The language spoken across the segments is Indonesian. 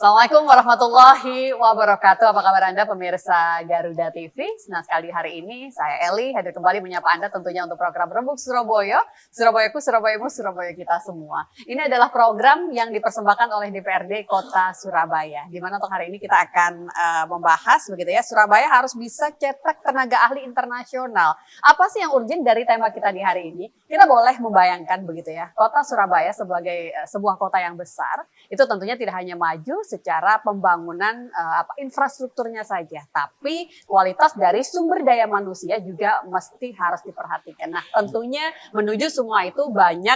Assalamualaikum warahmatullahi wabarakatuh. Apa kabar Anda pemirsa Garuda TV? Senang sekali hari ini saya Eli hadir kembali menyapa Anda tentunya untuk program Rembuk Surabaya. Surabayaku, Surabayamu, Surabaya kita semua. Ini adalah program yang dipersembahkan oleh DPRD Kota Surabaya. Di mana untuk hari ini kita akan membahas begitu ya, Surabaya harus bisa cetak tenaga ahli internasional. Apa sih yang urgent dari tema kita di hari ini? Kita boleh membayangkan begitu ya, Kota Surabaya sebagai sebuah kota yang besar, itu tentunya tidak hanya maju secara pembangunan infrastrukturnya saja, tapi kualitas dari sumber daya manusia juga mesti harus diperhatikan. Nah, tentunya menuju semua itu banyak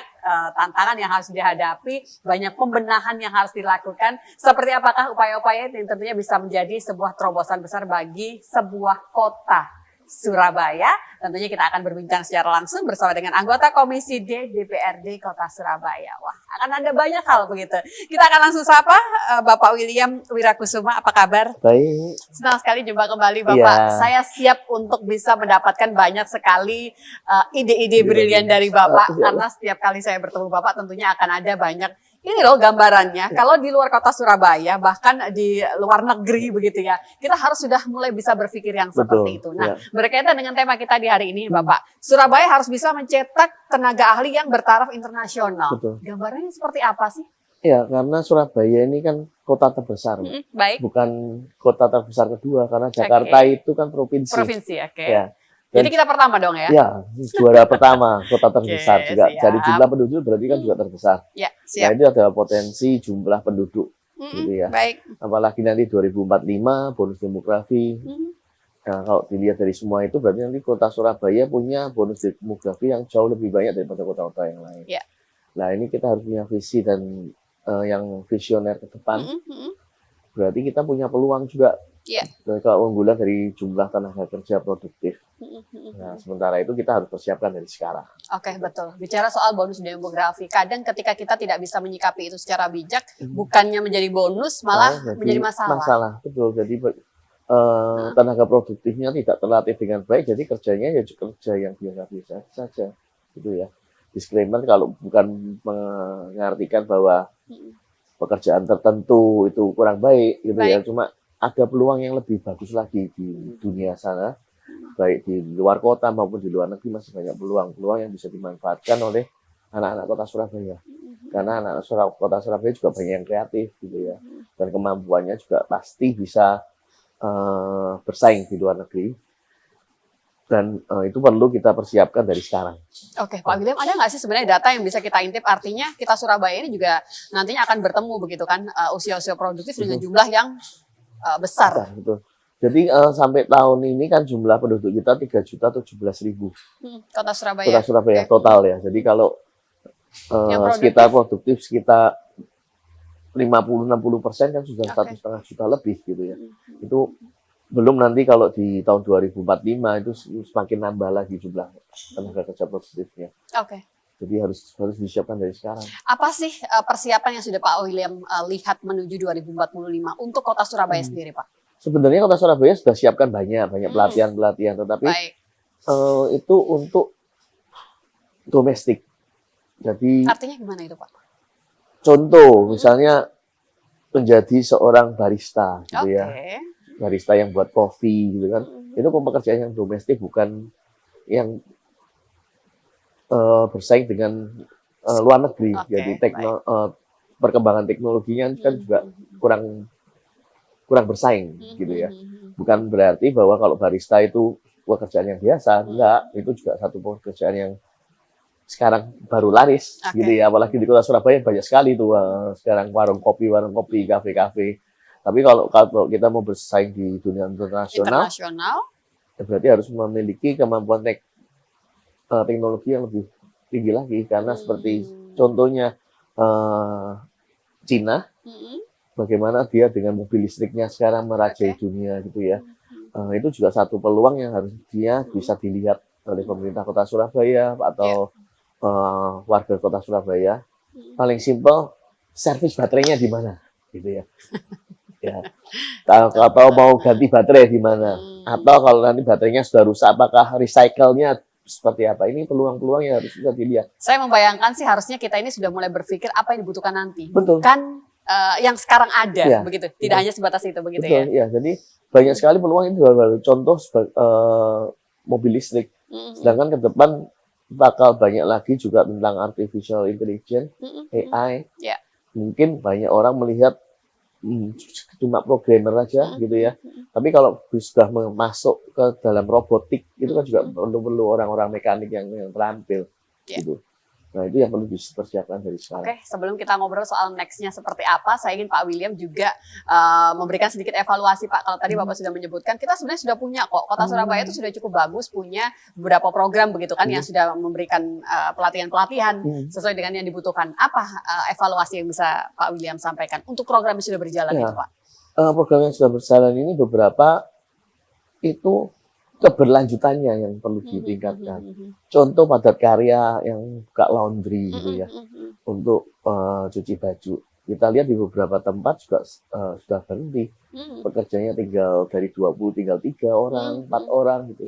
tantangan yang harus dihadapi, banyak pembenahan yang harus dilakukan. Seperti apakah upaya-upaya yang tentunya bisa menjadi sebuah terobosan besar bagi sebuah kota Surabaya? Tentunya kita akan berbincang secara langsung bersama dengan anggota Komisi D DPRD Kota Surabaya. Wah, akan ada banyak hal begitu. Kita akan langsung sapa Bapak William Wirakusuma. Apa kabar? Baik. Senang sekali jumpa kembali Bapak. Ya. Saya siap untuk bisa mendapatkan banyak sekali ide-ide brilian dari Bapak. Karena setiap kali saya bertemu Bapak tentunya akan ada banyak. Ini loh gambarannya, kalau di luar kota Surabaya, bahkan di luar negeri begitu ya, kita harus sudah mulai bisa berpikir yang seperti itu. Nah, berkaitan dengan tema kita di hari ini Bapak, Surabaya harus bisa mencetak tenaga ahli yang bertaraf internasional. Betul. Gambarannya seperti apa sih? Ya, karena Surabaya ini kan kota terbesar, baik. Bukan kota terbesar kedua, karena Jakarta itu kan provinsi. Provinsi, oke. Ya. Jadi kita pertama dong ya? Ya, juara pertama, kota terbesar juga. Siap. Dari jumlah penduduk berarti kan juga terbesar. Ya, siap. Nah, itu adalah potensi jumlah penduduk, gitu ya. Baik. Apalagi nanti 2045, bonus demografi. Nah, kalau dilihat dari semua itu, berarti nanti kota Surabaya punya bonus demografi yang jauh lebih banyak daripada kota-kota yang lain. Ya. Nah, ini kita harus punya visi dan yang visioner ke depan. Berarti kita punya peluang juga. Kalau unggulan dari jumlah tenaga kerja produktif. Nah, sementara itu kita harus persiapkan dari sekarang. Oke, betul. Bicara soal bonus demografi, kadang ketika kita tidak bisa menyikapi itu secara bijak, bukannya menjadi bonus, malah menjadi masalah. Masalah, betul. Jadi tenaga produktifnya tidak terlatih dengan baik, jadi kerjanya ya kerja yang biasa-biasa saja, gitu ya. Disclaimer kalau bukan mengartikan bahwa pekerjaan tertentu itu kurang baik, gitu ya. Cuma ada peluang yang lebih bagus lagi di dunia sana, baik di luar kota maupun di luar negeri masih banyak peluang yang bisa dimanfaatkan oleh anak-anak kota Surabaya. Karena anak-anak kota Surabaya juga banyak yang kreatif, gitu ya, dan kemampuannya juga pasti bisa bersaing di luar negeri. Dan itu perlu kita persiapkan dari sekarang. Oke, Pak William, ada nggak sih sebenarnya data yang bisa kita intip? Artinya kita Surabaya ini juga nantinya akan bertemu begitu kan, usia-usia produktif dengan jumlah yang besar. Betul. Jadi sampai tahun ini kan jumlah penduduk kita 3.017.000. Kota Surabaya. Kota Surabaya total ya. Jadi kalau sekitar produktif sekitar 50-60% kan sudah 1,5 juta lebih gitu ya. Itu belum nanti kalau di tahun 2045 itu semakin nambah lagi jumlah tenaga kerja produktifnya. Oke. Jadi harus disiapkan dari sekarang. Apa sih persiapan yang sudah Pak William lihat menuju 2045 untuk kota Surabaya sendiri, Pak? Sebenarnya kota Surabaya sudah siapkan banyak pelatihan-pelatihan, tetapi itu untuk domestik. Jadi artinya gimana itu, Pak? Contoh, misalnya menjadi seorang barista, gitu ya. Barista yang buat kopi, gitu kan. Itu pekerjaan yang domestik, bukan yang bersaing dengan luar negeri. Jadi perkembangan teknologinya kan juga kurang bersaing, gitu ya. Bukan berarti bahwa kalau barista itu pekerjaan yang biasa, enggak. Itu juga satu pekerjaan yang sekarang baru laris, gitu ya. Apalagi di kota Surabaya banyak sekali tuh sekarang warung kopi, kafe-kafe. Tapi kalau kita mau bersaing di dunia internasional, ya berarti harus memiliki kemampuan teknologi yang lebih tinggi lagi. Karena seperti contohnya Cina, bagaimana dia dengan mobil listriknya sekarang merajai dunia, gitu ya. Itu juga satu peluang yang harus dia bisa dilihat oleh pemerintah kota Surabaya atau warga kota Surabaya. Paling simpel, servis baterainya di mana, gitu ya. Ya. Atau mau ganti baterai di mana, atau kalau nanti baterainya sudah rusak, apakah recycle-nya seperti apa? Ini peluang-peluang yang harus bisa dilihat. Saya membayangkan sih harusnya kita ini sudah mulai berpikir apa yang dibutuhkan nanti. Betul. Bukan yang sekarang ada, Ya, begitu. Tidak hanya sebatas itu, begitu betul, ya. ya. Jadi banyak sekali peluang ini baru contoh mobil listrik. Sedangkan ke depan bakal banyak lagi juga tentang artificial intelligence, AI. Ya. Mungkin banyak orang melihat cuma programmer aja gitu ya. Tapi kalau sudah masuk ke dalam robotik itu kan juga perlu orang-orang mekanik yang terampil gitu. Nah, itu yang perlu dipersiapkan dari sekarang. Oke, sebelum kita ngobrol soal next-nya seperti apa, saya ingin Pak William juga memberikan sedikit evaluasi, Pak. Kalau tadi Bapak sudah menyebutkan, kita sebenarnya sudah punya kok. Kota Surabaya itu sudah cukup bagus, punya beberapa program begitu kan, yang sudah memberikan pelatihan-pelatihan sesuai dengan yang dibutuhkan. Apa evaluasi yang bisa Pak William sampaikan untuk program yang sudah berjalan itu, Pak? Program yang sudah berjalan ini beberapa itu keberlanjutannya yang perlu ditingkatkan. Contoh padat karya yang buka laundry gitu ya, untuk cuci baju. Kita lihat di beberapa tempat juga sudah berhenti. Pekerjanya tinggal dari 20 tinggal 3 orang, 4 orang gitu.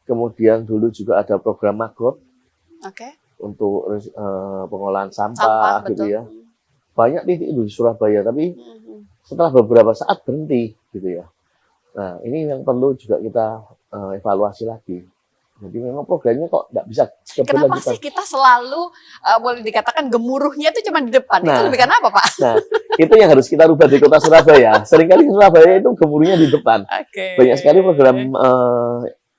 Kemudian dulu juga ada program Maggot untuk pengolahan sampah gitu ya. Banyak titik itu di Surabaya, tapi setelah beberapa saat berhenti gitu ya. Nah, ini yang perlu juga kita evaluasi lagi. Jadi memang programnya kok nggak bisa Kenapa sih kita selalu boleh dikatakan gemuruhnya itu cuma di depan? Itu lebih karena apa, Pak? Nah, itu yang harus kita rubah di kota Surabaya. Seringkali Surabaya itu gemuruhnya di depan. Banyak sekali program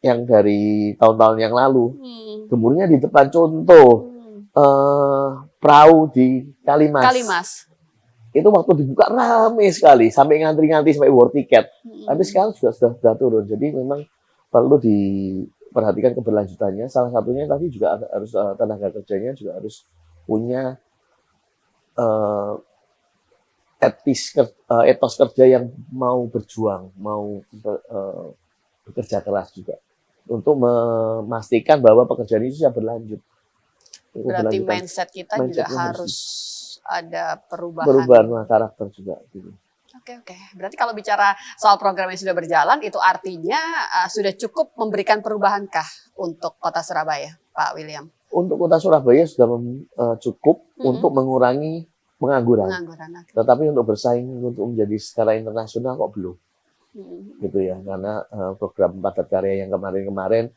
yang dari tahun-tahun yang lalu. Gemuruhnya di depan. Contoh, perahu di Kalimas. Itu waktu dibuka ramai sekali, sampai ngantri-ngantri sampai war tiket. Tapi sekarang sudah turun. Jadi memang perlu diperhatikan keberlanjutannya. Salah satunya tadi juga harus tenaga kerjanya juga harus punya etos kerja yang mau berjuang, mau bekerja keras juga untuk memastikan bahwa pekerjaan itu bisa berlanjut. Berarti mindset kita juga harus ada perubahan karakter juga gitu. Oke. Berarti kalau bicara soal program yang sudah berjalan, itu artinya sudah cukup memberikan perubahankah untuk Kota Surabaya, Pak William? Untuk Kota Surabaya sudah cukup untuk mengurangi pengangguran. Tetapi untuk bersaing untuk menjadi skala internasional kok belum. Gitu ya, karena program padat karya yang kemarin-kemarin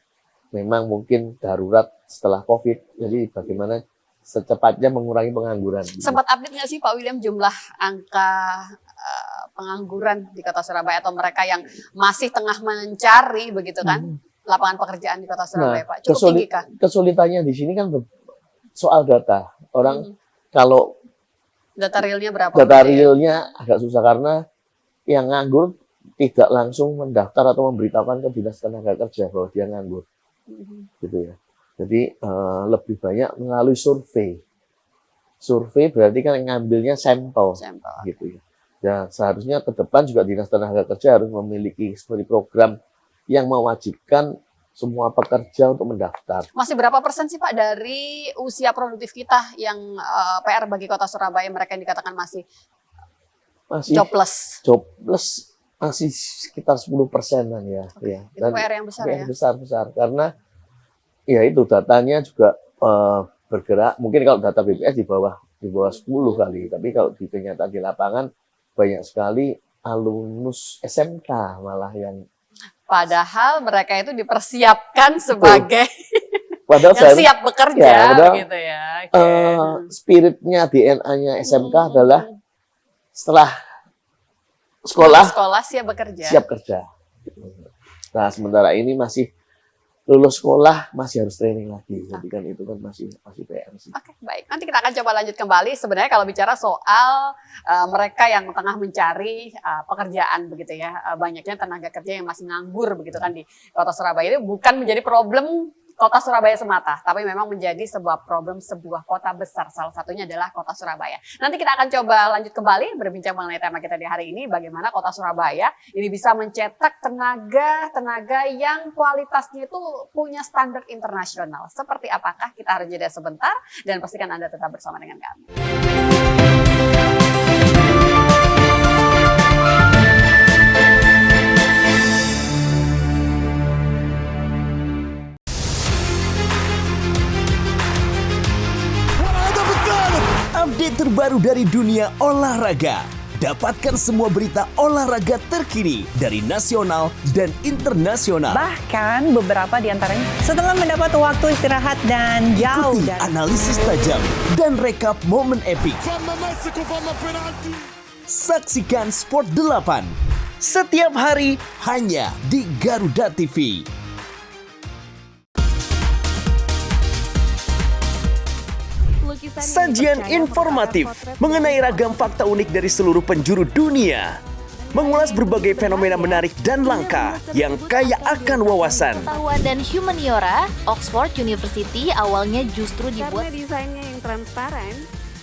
memang mungkin darurat setelah COVID. Jadi bagaimana secepatnya mengurangi pengangguran. Gitu. Sempat update nggak sih Pak William jumlah angka pengangguran di Kota Surabaya atau mereka yang masih tengah mencari begitu kan lapangan pekerjaan di Kota Surabaya, Pak? Cukup tinggi kah? Kesulitannya di sini kan soal data. Orang kalau data realnya berapa? Data realnya agak susah karena yang nganggur tidak langsung mendaftar atau memberitahukan ke Dinas Tenaga Kerja bahwa dia nganggur. Gitu ya. Jadi lebih banyak melalui survei. Survei berarti kan ngambilnya sampel. Gitu ya. Dan seharusnya ke depan juga Dinas Tenaga Kerja harus memiliki seperti program yang mewajibkan semua pekerja untuk mendaftar. Masih berapa persen sih Pak dari usia produktif kita yang PR bagi Kota Surabaya mereka yang dikatakan masih jobless? Jobless masih sekitar 10%-an ya. Ya. Itu PR yang besar ya? Besar karena ya itu datanya juga bergerak. Mungkin kalau data BPS di bawah 10 kali, tapi kalau di kenyataan di lapangan banyak sekali alumnus SMK malah yang padahal mereka itu dipersiapkan sebagai yang siap bekerja gitu ya. Spiritnya DNA-nya SMK adalah setelah sekolah siap bekerja. Siap kerja. Nah, sementara ini masih lulus sekolah masih harus training lagi. Jadi kan itu kan masih PR sih. Oke, baik. Nanti kita akan coba lanjut kembali. Sebenarnya kalau bicara soal mereka yang tengah mencari pekerjaan begitu ya, banyaknya tenaga kerja yang masih nganggur begitu kan di Kota Surabaya itu bukan menjadi problem Kota Surabaya semata, tapi memang menjadi sebuah problem sebuah kota besar. Salah satunya adalah Kota Surabaya. Nanti kita akan coba lanjut kembali berbincang mengenai tema kita di hari ini, bagaimana Kota Surabaya ini bisa mencetak tenaga yang kualitasnya itu punya standar internasional. Seperti apakah? Kita harus jeda sebentar dan pastikan Anda tetap bersama dengan kami. update terbaru dari dunia olahraga. Dapatkan semua berita olahraga terkini dari nasional dan internasional. Bahkan beberapa di antaranya setelah mendapat waktu istirahat dan jauh Ikuti dari analisis tajam dan rekap momen epik. Saksikan Sport 8 setiap hari hanya di Garuda TV. Sajian informatif mengenai ragam fakta unik dari seluruh penjuru dunia. Mengulas berbagai fenomena menarik dan langka yang kaya akan wawasan. Pengetahuan dan humaniora, Oxford University awalnya justru dibuat karena desainnya yang transparan,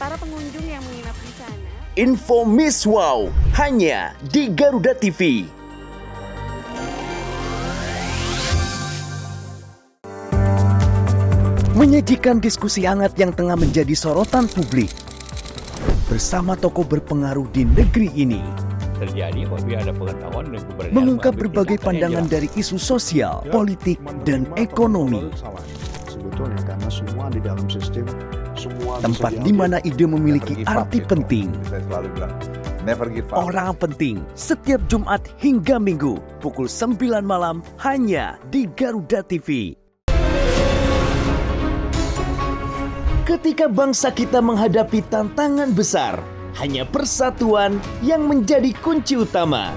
para pengunjung yang menginap di sana Info Miss Wow hanya di Garuda TV. Menyajikan diskusi hangat yang tengah menjadi sorotan publik bersama tokoh berpengaruh di negeri ini. Terjadi apabila ada pengetahuan dan keberanian Mengungkap mengambil berbagai tindakan yang pandangan jelas. dari isu sosial, politik, dan ekonomi. Sebetulnya karena semua di dalam sistem, semua Tempat di mana ide memiliki arti penting. Saya selalu bilang, never give up. Orang penting setiap Jumat hingga Minggu pukul 9 malam hanya di Garuda TV. Ketika bangsa kita menghadapi tantangan besar, hanya persatuan yang menjadi kunci utama.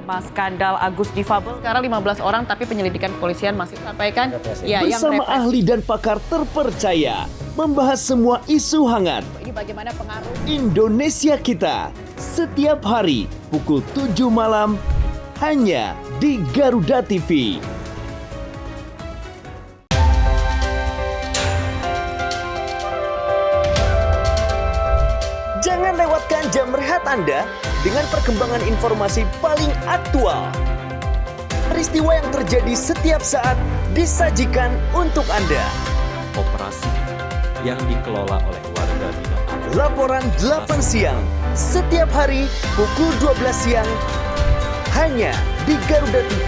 tema skandal Agus Difabel. Sekarang 15 orang tapi penyelidikan kepolisian masih sampaikan ya Bersama ahli dan pakar terpercaya, membahas semua isu hangat ini bagaimana pengaruh Indonesia kita setiap hari pukul 7 malam hanya di Garuda TV. Jangan lewatkan jam rehat Anda dengan perkembangan informasi paling aktual. Peristiwa yang terjadi setiap saat disajikan untuk Anda. Operasi yang dikelola oleh warga binaan. Laporan 8 siang setiap hari pukul 12 siang hanya di Garuda TV.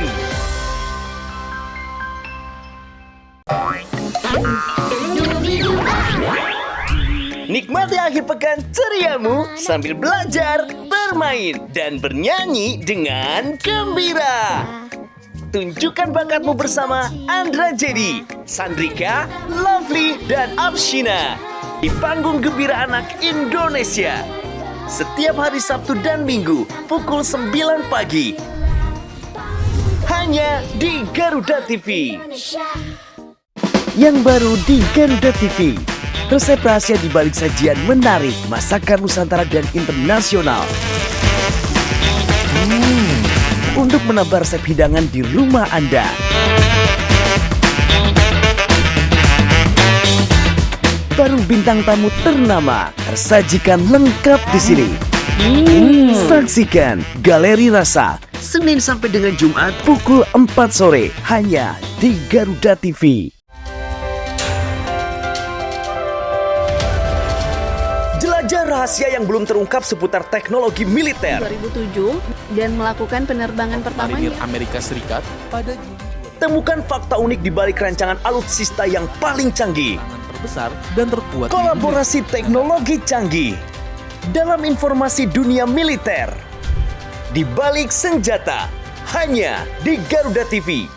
Nikmati akhir pekan ceriamu sambil belajar, bermain, dan bernyanyi dengan gembira. Tunjukkan bakatmu bersama Andra Jadi, Sandrika, Lovely, dan Abshina di panggung Gembira Anak Indonesia. Setiap hari Sabtu dan Minggu pukul 9 pagi. Hanya di Garuda TV. Yang baru di Garuda TV. Resep rahasia di balik sajian menarik masakan Nusantara dan internasional. Untuk menambah resep hidangan di rumah Anda. Baru bintang tamu ternama tersajikan lengkap di sini. Saksikan Galeri Rasa Senin sampai dengan Jumat pukul 4 sore hanya di Garuda TV. Jelajah rahasia yang belum terungkap seputar teknologi militer. 2007 dan melakukan penerbangan pertamanya. Amerika Serikat pada Temukan fakta unik di balik rancangan alutsista yang paling canggih. tangan terbesar dan terkuat. Kolaborasi teknologi canggih dalam informasi dunia militer. Di balik senjata hanya di Garuda TV.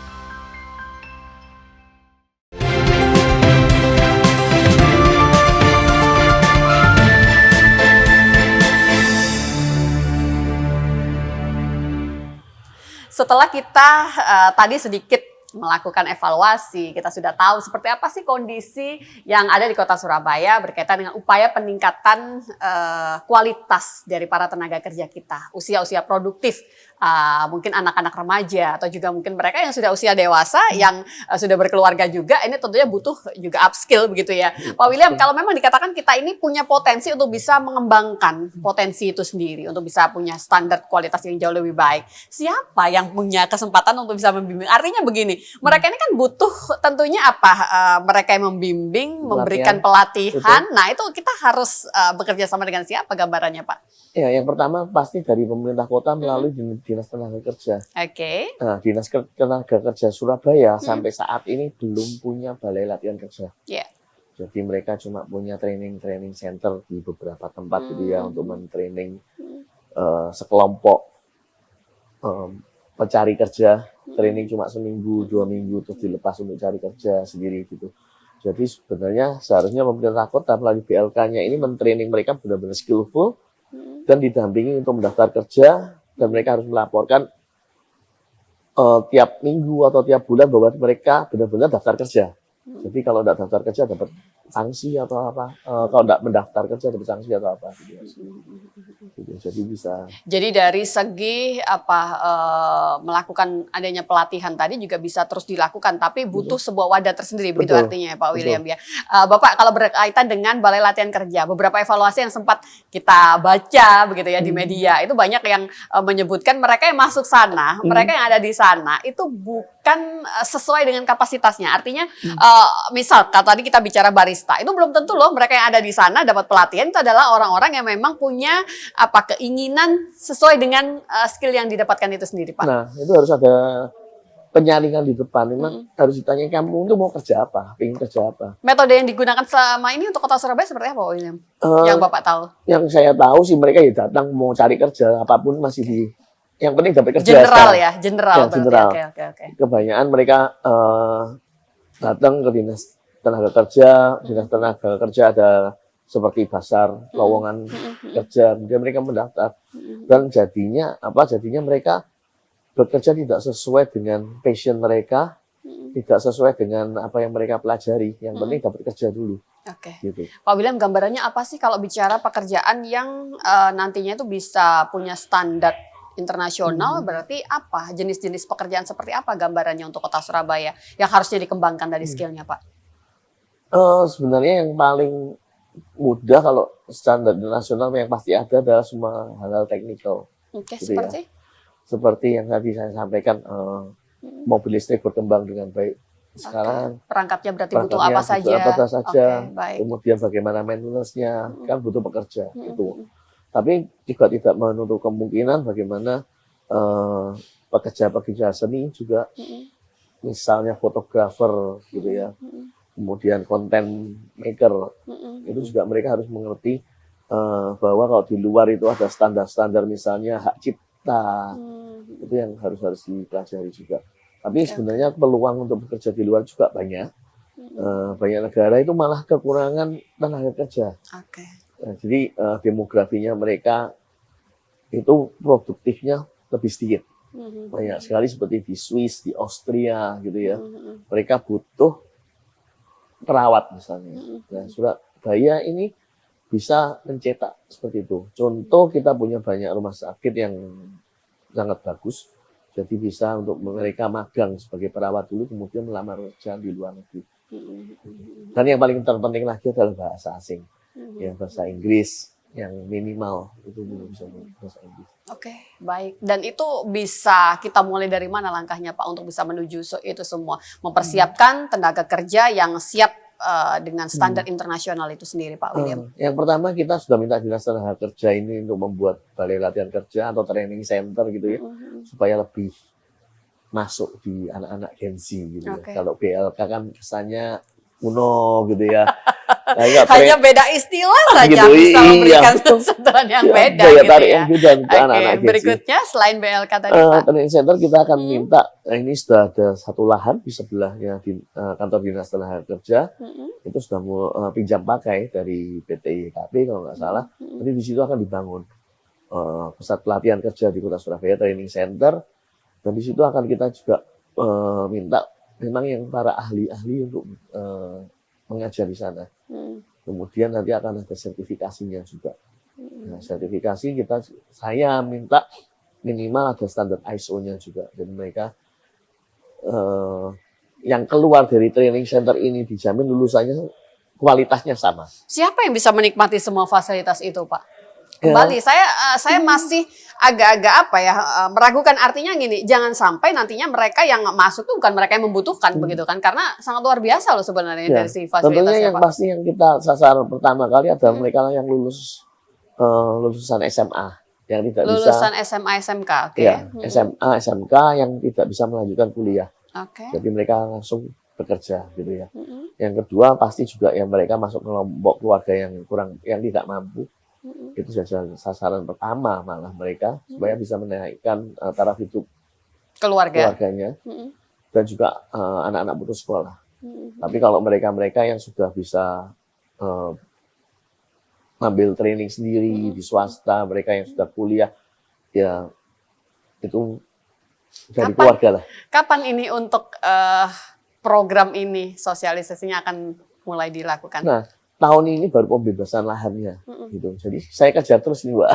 Setelah kita tadi sedikit melakukan evaluasi, kita sudah tahu seperti apa sih kondisi yang ada di Kota Surabaya berkaitan dengan upaya peningkatan kualitas dari para tenaga kerja kita, usia-usia produktif, mungkin anak-anak remaja atau juga mungkin mereka yang sudah usia dewasa yang sudah berkeluarga juga, ini tentunya butuh juga upskill begitu ya. Pak William, kalau memang dikatakan kita ini punya potensi untuk bisa mengembangkan potensi itu sendiri, untuk bisa punya standar kualitas yang jauh lebih baik, siapa yang punya kesempatan untuk bisa membimbing? Artinya begini, mereka ini kan butuh tentunya apa? Mereka yang membimbing, memberikan pelatihan. Nah itu kita harus bekerja sama dengan siapa gambarannya Pak? Ya, yang pertama pasti dari pemerintah kota melalui Dinas Tenaga Kerja. Oke. Nah, Dinas Tenaga Kerja Surabaya sampai saat ini belum punya balai latihan kerja. Iya. Jadi mereka cuma punya training center di beberapa tempat gitu ya untuk men-training sekelompok pencari kerja, training cuma seminggu, 2 minggu terus dilepas untuk cari kerja sendiri gitu. Jadi sebenarnya seharusnya pemerintah kota melalui BLK-nya ini men-training mereka benar-benar skillful dan didampingi untuk mendaftar kerja, dan mereka harus melaporkan tiap minggu atau tiap bulan bahwa mereka benar-benar daftar kerja. Jadi kalau tidak daftar kerja dapat sanksi atau apa, kalau tidak mendaftar kerja dapat sanksi atau apa gitu. Jadi bisa. Jadi dari segi melakukan adanya pelatihan tadi juga bisa terus dilakukan, tapi butuh sebuah wadah tersendiri, begitu artinya ya Pak William ya. Bapak, kalau berkaitan dengan Balai Latihan Kerja, beberapa evaluasi yang sempat kita baca begitu ya di media, itu banyak yang menyebutkan mereka yang masuk sana, mereka yang ada di sana itu bukan sesuai dengan kapasitasnya. Artinya misal tadi kita bicara barista, itu belum tentu loh mereka yang ada di sana dapat pelatihan itu adalah orang-orang yang memang punya keinginan sesuai dengan skill yang didapatkan itu sendiri, Pak. Nah, itu harus ada penyaringan di depan. Memang harus ditanya kamu itu mau kerja apa, ingin kerja apa. Metode yang digunakan selama ini untuk Kota Surabaya seperti apa, Pak William? Yang Bapak tahu? Yang saya tahu sih mereka ya datang mau cari kerja apapun masih di. Yang penting dapat kerja. General ya, general. Ya, general. Oke. Kebanyakan mereka datang ke dinas tenaga kerja, dinas tenaga kerja ada seperti pasar lowongan kerja, kemudian mereka mendaftar dan jadinya mereka bekerja tidak sesuai dengan passion mereka, tidak sesuai dengan apa yang mereka pelajari. Yang penting dapat kerja dulu. Oke. Gitu. Pak William, gambarannya apa sih kalau bicara pekerjaan yang nantinya itu bisa punya standar internasional? Berarti apa jenis-jenis pekerjaan seperti apa gambarannya untuk Kota Surabaya yang harusnya dikembangkan dari skillnya, Pak? Sebenarnya yang paling mudah kalau standar nasional yang pasti ada adalah semua hal-hal teknikal. Oke, gitu seperti? Ya. Seperti yang tadi saya sampaikan, mobil listrik berkembang dengan baik. Sekarang perangkatnya berarti butuh apa saja. Kemudian bagaimana maintenance-nya, kan butuh pekerja. Itu. Tapi juga tidak menutup kemungkinan bagaimana pekerja-pekerja seni juga, misalnya fotografer gitu ya. Kemudian content maker, itu juga mereka harus mengerti bahwa kalau di luar itu ada standar-standar misalnya hak cipta, itu yang harus dipelajari juga. Tapi sebenarnya peluang untuk bekerja di luar juga banyak. Banyak negara itu malah kekurangan tenaga kerja. Jadi demografinya mereka itu produktifnya lebih sedikit. Banyak sekali seperti di Swiss, di Austria gitu ya. Mereka butuh perawat misalnya. Nah, Surabaya ini bisa mencetak seperti itu. Contoh kita punya banyak rumah sakit yang sangat bagus. Jadi bisa untuk mereka magang sebagai perawat dulu, kemudian melamar kerja di luar negeri. Dan yang paling terpenting lagi adalah bahasa asing. Ya, bahasa Inggris yang minimal itu bisa bahasa Inggris. Oke, baik. Dan itu bisa kita mulai dari mana langkahnya Pak untuk bisa menuju itu semua? Mempersiapkan tenaga kerja yang siap dengan standar internasional itu sendiri, Pak William. Yang pertama kita sudah minta dinas tenaga kerja ini untuk membuat balai latihan kerja atau training center gitu ya, supaya lebih masuk di anak-anak Gen Z gitu ya. Kalau BLK kan kesannya kuno gitu ya. Nah, hanya beda istilah saja gitu, bisa memberikan sentuhan yang beda gitu ya. Berikutnya selain BLK tadi Pak. Training center kita akan minta, ini sudah ada satu lahan di sebelahnya di kantor dinas tenaga kerja, itu sudah mau pinjam pakai dari PT IKP kalau nggak salah. Jadi di situ akan dibangun pusat pelatihan kerja di Kota Surabaya, training center, dan di situ akan kita juga minta memang yang para ahli-ahli untuk mengajar di sana. Kemudian nanti akan ada sertifikasinya juga. Nah, sertifikasi saya minta minimal ada standar ISO-nya juga. Dan mereka yang keluar dari training center ini dijamin lulusannya kualitasnya sama. Siapa yang bisa menikmati semua fasilitas itu, Pak? Kembali, saya masih agak-agak meragukan, artinya gini, jangan sampai nantinya mereka yang masuk itu bukan mereka yang membutuhkan begitu kan, karena sangat luar biasa loh sebenarnya dari si fasilitasnya. Tentunya yang pasti yang kita sasar pertama kali adalah mereka yang lulusan SMA yang tidak bisa. Lulusan SMA SMK, oke. Ya, SMA SMK yang tidak bisa melanjutkan kuliah. Jadi mereka langsung bekerja gitu ya. Yang kedua pasti juga ya mereka masuk kelompok keluarga yang tidak mampu. Itu sasaran pertama malah mereka supaya bisa menaikkan taraf hidup keluarganya dan juga anak-anak putus sekolah. Tapi kalau mereka yang sudah bisa ambil training sendiri di swasta, mereka yang sudah kuliah, ya itu dari keluarga lah. Kapan ini untuk program ini sosialisasinya akan mulai dilakukan? Nah, tahun ini baru pembebasan lahannya, gitu. Jadi saya kejar terus nih, Mbak.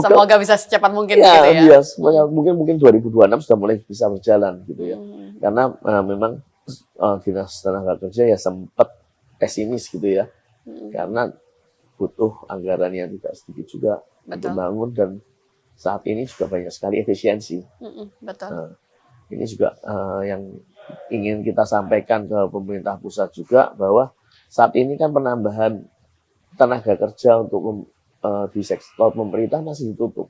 Semoga bisa secepat mungkin ya, gitu ya. Iya, semuanya mungkin 2026 sudah mulai bisa berjalan gitu ya. Karena memang Dinas Tenaga Kerja ya sempat pesimis gitu ya. Karena butuh anggaran yang tidak sedikit juga untuk bangun dan saat ini juga banyak sekali efisiensi. Betul. Nah, ini juga yang ingin kita sampaikan ke pemerintah pusat juga bahwa saat ini kan penambahan tenaga kerja untuk di sektor pemerintah masih ditutup.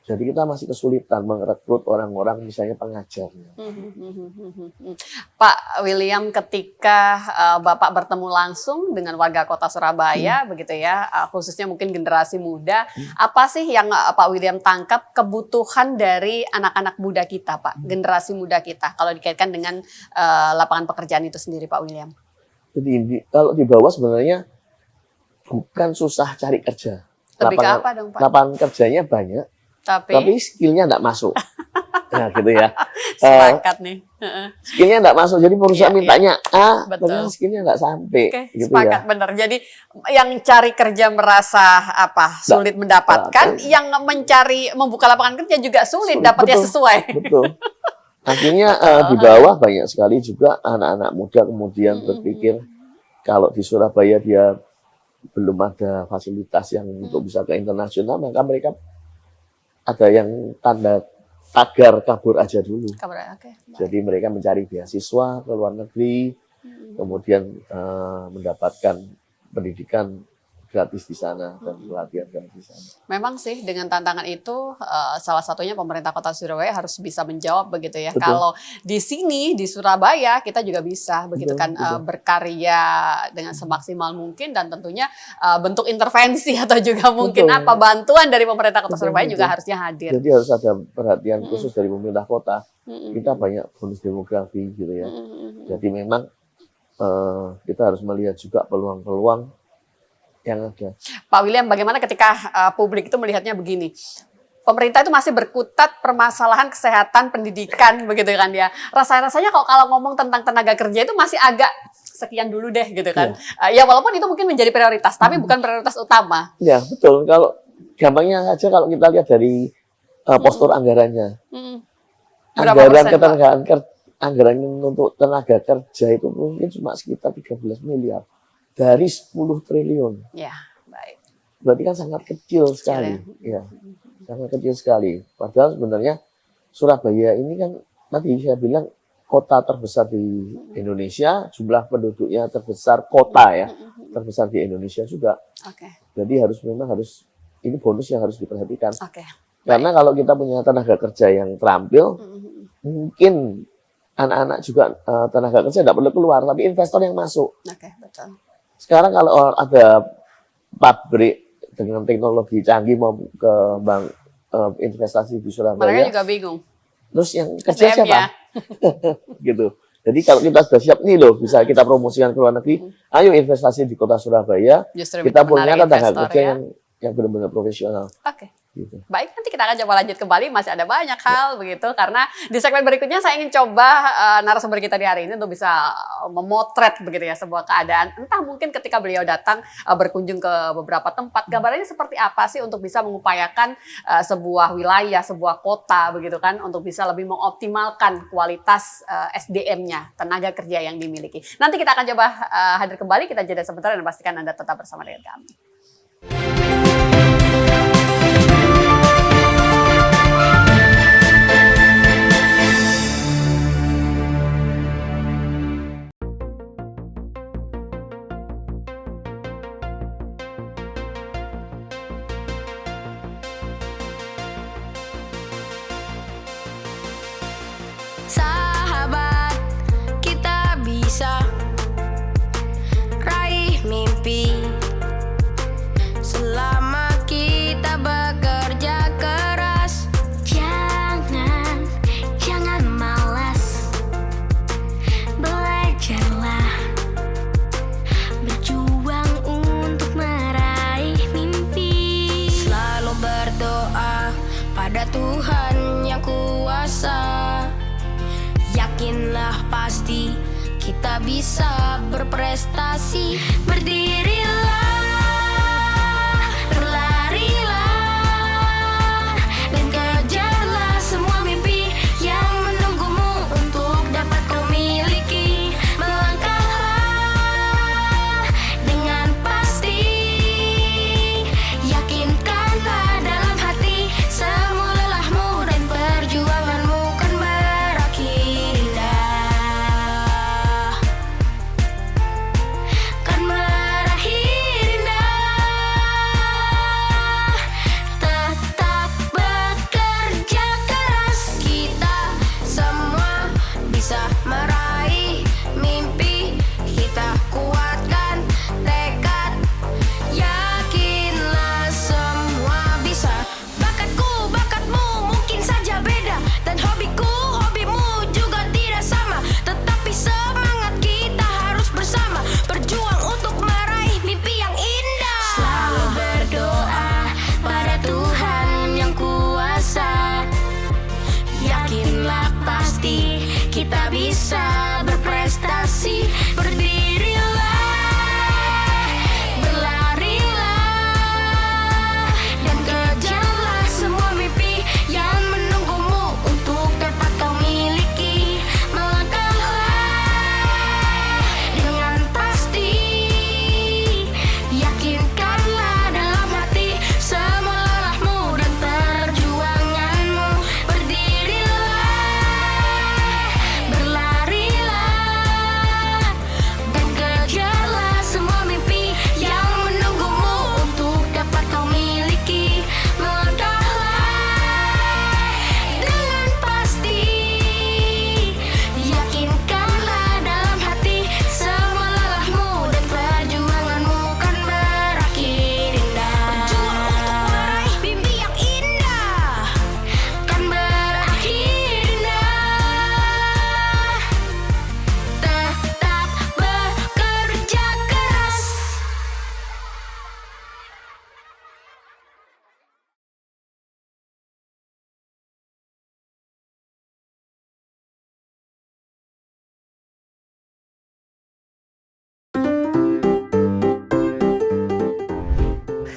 Jadi kita masih kesulitan merekrut orang-orang misalnya pengajarnya. Pak William, ketika Bapak bertemu langsung dengan warga kota Surabaya, begitu ya, khususnya mungkin generasi muda, apa sih yang Pak William tangkap kebutuhan dari anak-anak muda kita, Pak, generasi muda kita, kalau dikaitkan dengan lapangan pekerjaan itu sendiri, Pak William? Jadi kalau di bawah sebenarnya bukan susah cari kerja. Lebih ke apa dong, Pak? Lapangan kerjanya banyak, tapi skillnya nggak masuk. Nah, gitu ya. Sepakat nih. Skillnya nggak masuk, jadi perusahaan mintanya A, betul. tapi skillnya nggak sampai. Gitu sepakat, ya. bener. Jadi yang cari kerja merasa sulit mendapatkan, yang membuka lapangan kerja juga sulit dapatnya sesuai. Betul. Akhirnya di bawah banyak sekali juga anak-anak muda kemudian berpikir kalau di Surabaya dia belum ada fasilitas yang untuk bisa ke internasional, maka mereka ada yang tagar kabur aja dulu. Jadi mereka mencari beasiswa ke luar negeri, kemudian mendapatkan pendidikan gratis di sana dan pelatihan gratis di sana. Memang sih dengan tantangan itu salah satunya pemerintah Kota Surabaya harus bisa menjawab begitu ya. Betul. Kalau di sini di Surabaya kita juga bisa begitu kan berkarya dengan semaksimal mungkin dan tentunya bentuk intervensi atau juga mungkin bantuan dari pemerintah Kota Surabaya juga harusnya hadir. Jadi harus ada perhatian khusus dari pemerintah kota. Kita banyak bonus demografi gitu ya. Jadi memang kita harus melihat juga peluang-peluang yang ada. Pak William, bagaimana ketika publik itu melihatnya begini? Pemerintah itu masih berkutat permasalahan kesehatan, pendidikan, begitu kan ya. Rasanya kalau ngomong tentang tenaga kerja itu masih agak sekian dulu deh, gitu kan. Ya walaupun itu mungkin menjadi prioritas, tapi bukan prioritas utama. Ya betul. Kalau gampangnya aja kalau kita lihat dari postur anggarannya, anggaran untuk tenaga kerja itu mungkin cuma sekitar 13 miliar. Dari 10 triliun. Ya, baik. Berarti kan sangat kecil sekali. Ya, sangat kecil sekali. Padahal sebenarnya Surabaya ini kan tadi saya bilang kota terbesar di Indonesia, jumlah penduduknya terbesar kota ya, terbesar di Indonesia juga. Jadi memang harus ini bonus yang harus diperhatikan. Karena kalau kita punya tenaga kerja yang terampil, mungkin anak-anak juga tenaga kerja tidak perlu keluar, tapi investor yang masuk. Betul. Sekarang kalau ada pabrik dengan teknologi canggih mau ke bank investasi di Surabaya, mereka juga bingung. Terus yang kerja siapa? Gitu. Jadi kalau kita sudah siap nih loh, bisa kita promosikan ke luar negeri, ayo investasi di kota Surabaya. Justru kita punya tenaga kerja yang benar-benar profesional. Gitu. Baik, nanti kita akan coba lanjut kembali, masih ada banyak hal begitu, karena di segmen berikutnya saya ingin coba narasumber kita di hari ini untuk bisa memotret begitu ya sebuah keadaan, entah mungkin ketika beliau datang berkunjung ke beberapa tempat, gambarannya seperti apa sih untuk bisa mengupayakan sebuah wilayah, sebuah kota begitu kan, untuk bisa lebih mengoptimalkan kualitas SDM-nya, tenaga kerja yang dimiliki. Nanti kita akan coba hadir kembali, kita jeda sebentar dan pastikan Anda tetap bersama dengan kami. kita bisa berprestasi. Berdirilah, berlarilah, dan kejarlah semua mimpi yang menunggumu untuk dapat kau miliki. Melangkahlah dengan pasti, yakinkanlah dalam hati, semua lelahmu dan perjuanganmu kan berakhir indah. Kan berakhir indah. Tetap bekerja keras, kita semua bisa meraih mimpi. Kita kuatkan tekad, yakinlah semua bisa. Bakatku, bakatmu mungkin saja beda, dan hobiku, hobimu juga tidak sama. Tetapi semangat kita harus bersama, berjuang untuk meraih mimpi yang indah. Selalu berdoa pada Tuhan yang kuasa, yakinlah pasti kita bisa berprestasi. Berdirilah, berlarilah, dan kejarlah semua mimpi yang menunggumu untuk dapat kau miliki. Melangkahlah dengan pasti, yakinkanlah dalam hati, semua lelahmu dan perjuanganmu. Berdirilah, berlarilah, dan kejarlah semua mimpi yang menunggumu untuk dapat kau miliki. Melangkahlah dengan pasti, yakinkanlah dalam hati, semua lelahmu dan perjuanganmu kan berakhir indah. Berjuang untuk meraih mimpi yang indah, kan berakhir indah. Tetap bekerja keras.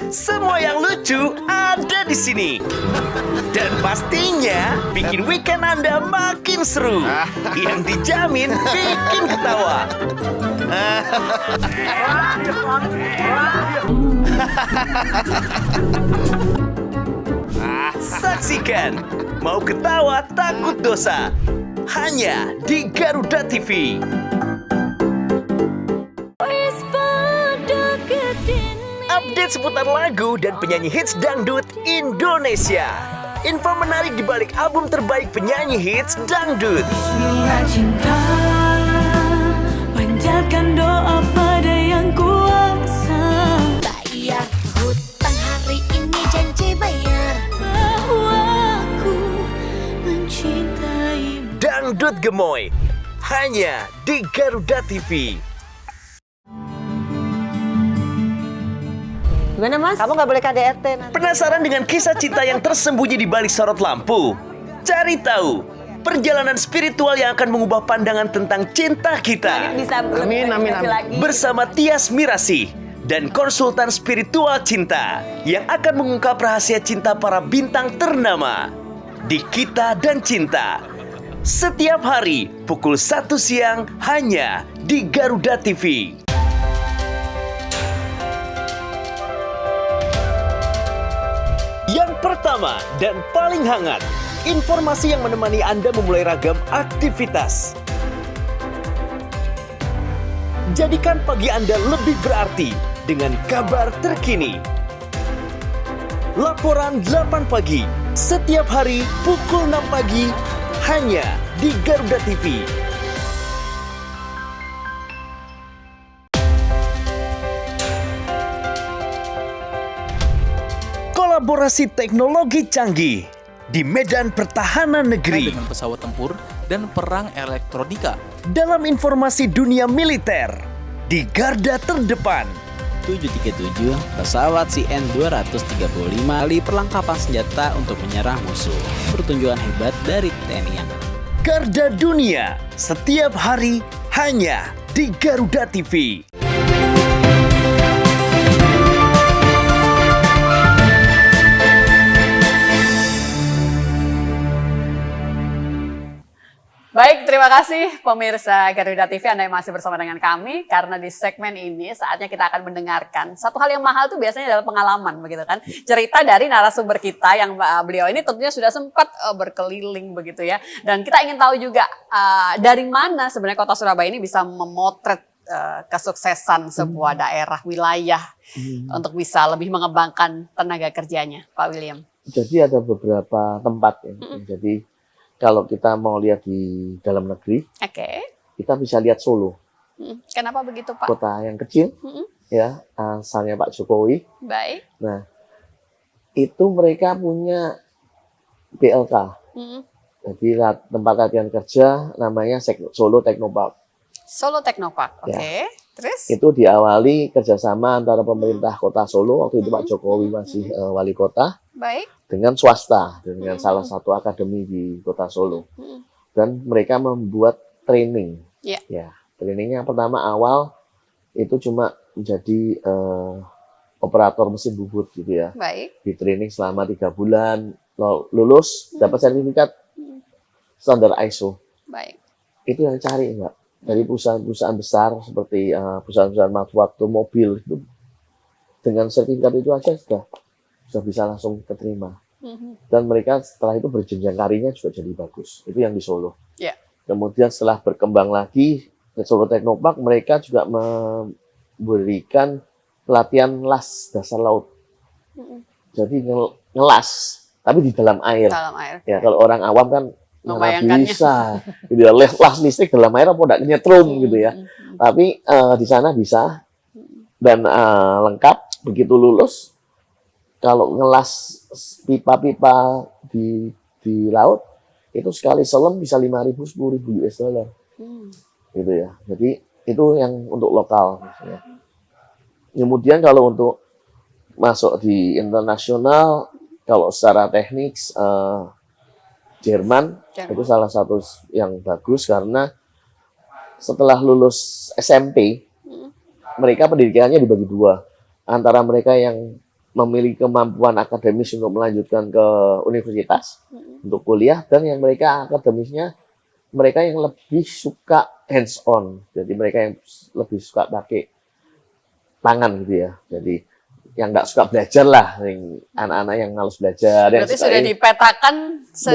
Semua yang lucu ada di sini. Dan pastinya bikin weekend Anda makin seru. Yang dijamin bikin ketawa. Saksikan Mau Ketawa Takut Dosa hanya di Garuda TV. Update seputar lagu dan penyanyi hits dangdut Indonesia. Info menarik di balik album terbaik penyanyi hits dangdut. Bismillah cinta, panjatkan doa pada yang kuasa. Bayar hutang hari ini, janji bayar. Bahwa aku mencintaimu. Dangdut Gemoy hanya di Garuda TV. Gimana Mas? Kamu nggak boleh KDRT nanti. Penasaran dengan kisah cinta yang tersembunyi di balik sorot lampu? Cari tahu perjalanan spiritual yang akan mengubah pandangan tentang cinta kita. Amin. Bersama Tias Mirasih dan konsultan spiritual cinta yang akan mengungkap rahasia cinta para bintang ternama di Kita dan Cinta. Setiap hari pukul 1 siang hanya di Garuda TV. Yang pertama dan paling hangat, informasi yang menemani Anda memulai ragam aktivitas. Jadikan pagi Anda lebih berarti dengan kabar terkini. Laporan 8 pagi, setiap hari pukul 6 pagi, hanya di Garuda TV. Kolaborasi teknologi canggih di medan pertahanan negeri dengan pesawat tempur dan perang elektronika. Dalam informasi dunia militer di garda terdepan. 737 pesawat CN-235 kali perlengkapan senjata untuk menyerang musuh. Pertunjukan hebat dari TNI Angkatan. Garda dunia setiap hari hanya di Garuda TV. Baik, terima kasih pemirsa Garuda TV Anda yang masih bersama dengan kami, karena di segmen ini saatnya kita akan mendengarkan satu hal yang mahal tuh biasanya adalah pengalaman, begitu kan? Cerita dari narasumber kita yang beliau ini tentunya sudah sempat berkeliling begitu ya. Dan kita ingin tahu juga dari mana sebenarnya Kota Surabaya ini bisa memotret kesuksesan sebuah daerah wilayah untuk bisa lebih mengembangkan tenaga kerjanya, Pak William. Jadi ada beberapa tempat ya. Jadi kalau kita mau lihat di dalam negeri, kita bisa lihat Solo. Kenapa begitu, Pak? Kota yang kecil, ya, asalnya Pak Jokowi. Baik. Nah, itu mereka punya BLK. Jadi tempat latihan kerja namanya Solo Technopark. Solo Technopark, oke. Ya. Terus? Itu diawali kerjasama antara pemerintah Kota Solo, waktu itu Pak Jokowi masih wali kota. Baik. Dengan swasta, dengan salah satu akademi di Kota Solo. Dan mereka membuat training. Ya, training yang pertama awal itu cuma menjadi operator mesin bubut gitu ya. Baik. Di training selama 3 bulan, lulus, dapat sertifikat standar ISO. Baik. Itu yang cari, Mbak. Dari perusahaan-perusahaan besar seperti perusahaan-perusahaan manufaktur mobil itu, dengan sertifikat itu aja sudah bisa langsung keterima. Dan mereka setelah itu berjenjang karirnya juga jadi bagus. Itu yang di Solo. Kemudian setelah berkembang lagi ke Solo Technopark, mereka juga memberikan pelatihan las dasar laut. Jadi ngelas, tapi di dalam air. Ya, kalau orang awam kan nggak bisa. Gitu ya, las listrik dalam air apa enggak nyetrum gitu ya. Tapi di sana bisa dan lengkap. Begitu lulus, kalau ngelas pipa-pipa di laut itu sekali selam bisa 5.000 10.000 US dollar. Gitu ya. Jadi itu yang untuk lokal misalnya. Kemudian kalau untuk masuk di internasional, kalau secara teknik Jerman itu salah satu yang bagus karena setelah lulus SMP mereka pendidikannya dibagi 2, antara mereka yang memiliki kemampuan akademis untuk melanjutkan ke universitas untuk kuliah, dan yang mereka akademisnya mereka yang lebih suka hands on, jadi mereka yang lebih suka pakai tangan gitu ya, jadi yang nggak suka belajar lah, anak-anak yang males belajar. Berarti sudah dipetakan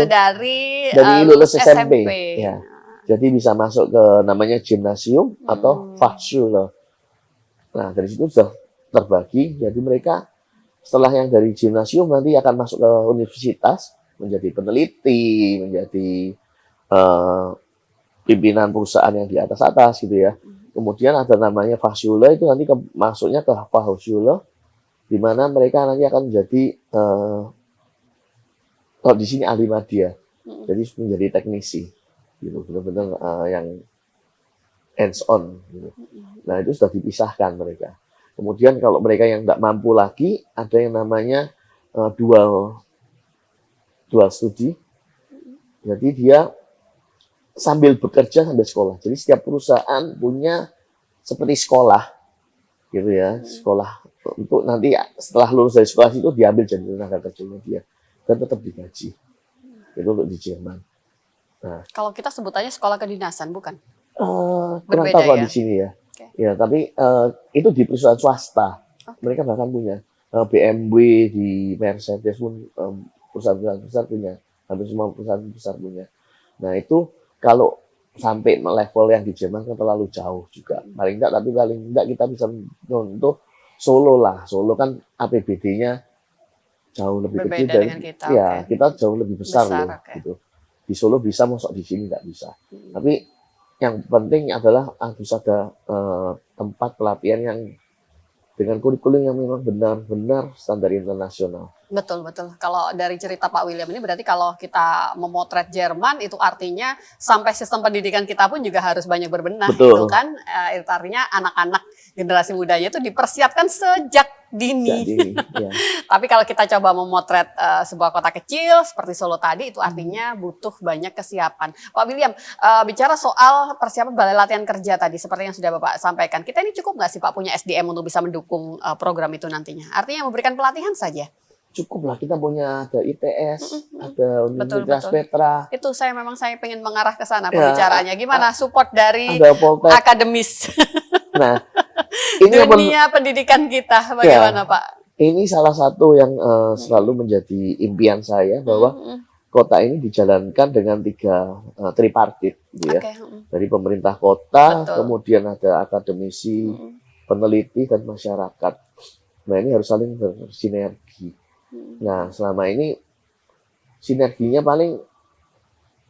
dari lulus SMP. Ya. Jadi bisa masuk ke namanya gimnasium atau Fachschule. Nah dari situ sudah terbagi, jadi mereka setelah yang dari gimnasium nanti akan masuk ke universitas, menjadi peneliti, menjadi pimpinan perusahaan yang di atas-atas gitu ya. Kemudian ada namanya Fachschule, itu nanti masuknya ke Fachhochschule, di mana mereka nanti akan menjadi kalau di sini ahli media, jadi menjadi teknisi, gitu, benar-benar yang hands on. Gitu. Nah itu sudah dipisahkan mereka. Kemudian kalau mereka yang tidak mampu lagi, ada yang namanya dual studi. Jadi dia sambil bekerja sambil sekolah. Jadi setiap perusahaan punya seperti sekolah, gitu ya, sekolah untuk nanti setelah lulus dari sekolah itu diambil jadi tenaga kerjanya dia dan tetap digaji. Itu untuk di Jerman. Nah, kalau kita sebutannya sekolah kedinasan, bukan? Kurang tahu kalau di sini ya. Ya, tapi itu di perusahaan swasta. Mereka bahkan punya BMW, di Mercedes pun perusahaan-perusahaan besar punya. Hampir semua perusahaan besar punya. Nah, itu kalau sampai level yang di Jerman kan terlalu jauh juga. Paling enggak kita bisa untuk Solo lah. Solo kan APBD-nya jauh lebih kecil dari kita. Ya, kita jauh lebih besar loh, gitu. Di Solo bisa, masuk di sini nggak bisa. Tapi yang penting adalah harus ada tempat pelatihan yang dengan kurikulum yang memang benar-benar standar internasional. Betul, betul. Kalau dari cerita Pak William ini berarti kalau kita memotret Jerman itu artinya sampai sistem pendidikan kita pun juga harus banyak berbenah, Betul. gitu kan? Itu artinya anak-anak generasi mudanya itu dipersiapkan sejak dini. Jadi, ya. Tapi kalau kita coba memotret sebuah kota kecil seperti Solo tadi itu artinya butuh banyak kesiapan. Pak William, bicara soal persiapan balai latihan kerja tadi seperti yang sudah Bapak sampaikan, kita ini cukup nggak sih Pak punya SDM untuk bisa mendukung program itu nantinya? Artinya memberikan pelatihan saja? Cukup lah, kita punya ada ITS, ada Universitas Petra. Itu saya pengen mengarah ke sana pembicaraannya. Gimana support dari ada Poltek. akademis Nah, ini dunia pendidikan kita bagaimana Pak? Ini salah satu yang selalu menjadi impian saya bahwa kota ini dijalankan dengan 3 tripartit, gitu ya. Dari pemerintah kota, kemudian ada akademisi, peneliti dan masyarakat. Nah, ini harus saling bersinergi. Nah, selama ini sinerginya paling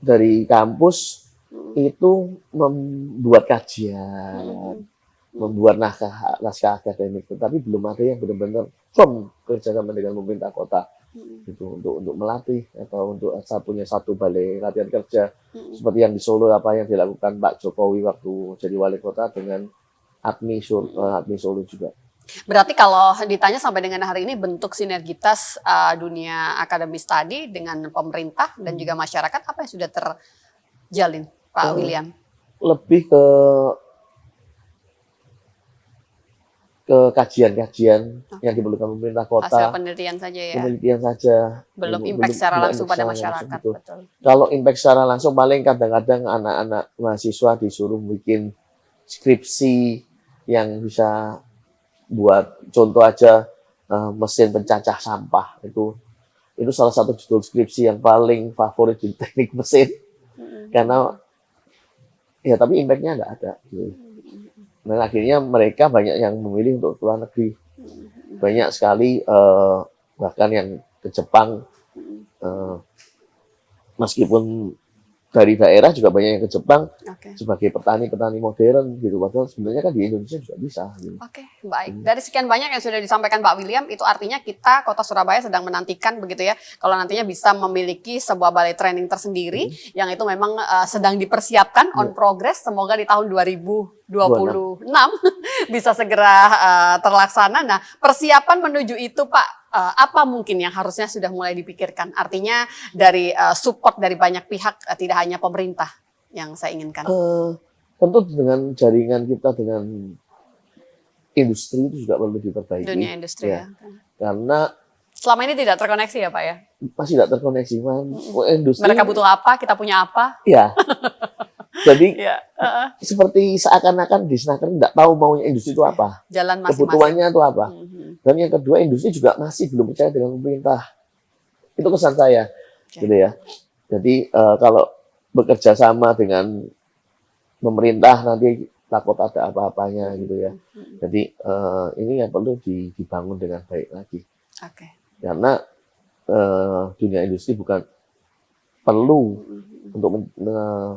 dari kampus itu membuat kajian, membuat naskah akademik, tetapi belum ada yang benar-benar firm kerjasama dengan pemerintah kota gitu untuk melatih atau untuk punya satu balai latihan kerja seperti yang di Solo apa yang dilakukan Pak Jokowi waktu jadi wali kota dengan ADMI Solo juga. Berarti kalau ditanya sampai dengan hari ini bentuk sinergitas dunia akademis tadi dengan pemerintah dan juga masyarakat apa yang sudah terjalin, Pak William? Lebih ke kajian-kajian yang diperlukan pemerintah kota. Hasil penelitian saja ya. Penelitian saja. Belum impact secara langsung pada masyarakat. Betul. Kalau impact secara langsung paling kadang-kadang anak-anak mahasiswa disuruh bikin skripsi yang bisa buat contoh aja mesin pencacah sampah itu salah satu judul skripsi yang paling favorit di teknik mesin karena ya tapi impactnya nggak ada gitu. Nah akhirnya mereka banyak yang memilih untuk keluar negeri, banyak sekali bahkan yang ke Jepang meskipun dari daerah juga banyak yang ke Jepang sebagai petani modern gitu. Padahal sebenarnya kan di Indonesia juga bisa. Gitu. Oke, baik. Dari sekian banyak yang sudah disampaikan Pak William, itu artinya kita Kota Surabaya sedang menantikan begitu ya, kalau nantinya bisa memiliki sebuah balai training tersendiri yang itu memang sedang dipersiapkan on progress. Semoga di tahun 2026 bisa segera terlaksana. Nah, persiapan menuju itu Pak. Apa mungkin yang harusnya sudah mulai dipikirkan? Artinya dari support dari banyak pihak, tidak hanya pemerintah yang saya inginkan. Tentu dengan jaringan kita dengan industri itu juga perlu diperbaiki. Dunia industri ya. Karena selama ini tidak terkoneksi ya Pak ya? Masih tidak terkoneksi. Industri, mereka butuh apa, kita punya apa? Ya. Jadi seperti seakan-akan di Snaker tidak tahu maunya industri itu apa. Jalan masing-masing. Kebutuhannya itu apa. Dan yang kedua industri juga masih belum percaya dengan pemerintah. Itu kesan saya. Gitu ya. Jadi kalau bekerja sama dengan pemerintah nanti takut ada apa-apanya gitu ya. Jadi ini yang perlu dibangun dengan baik lagi. Karena dunia industri bukan perlu untuk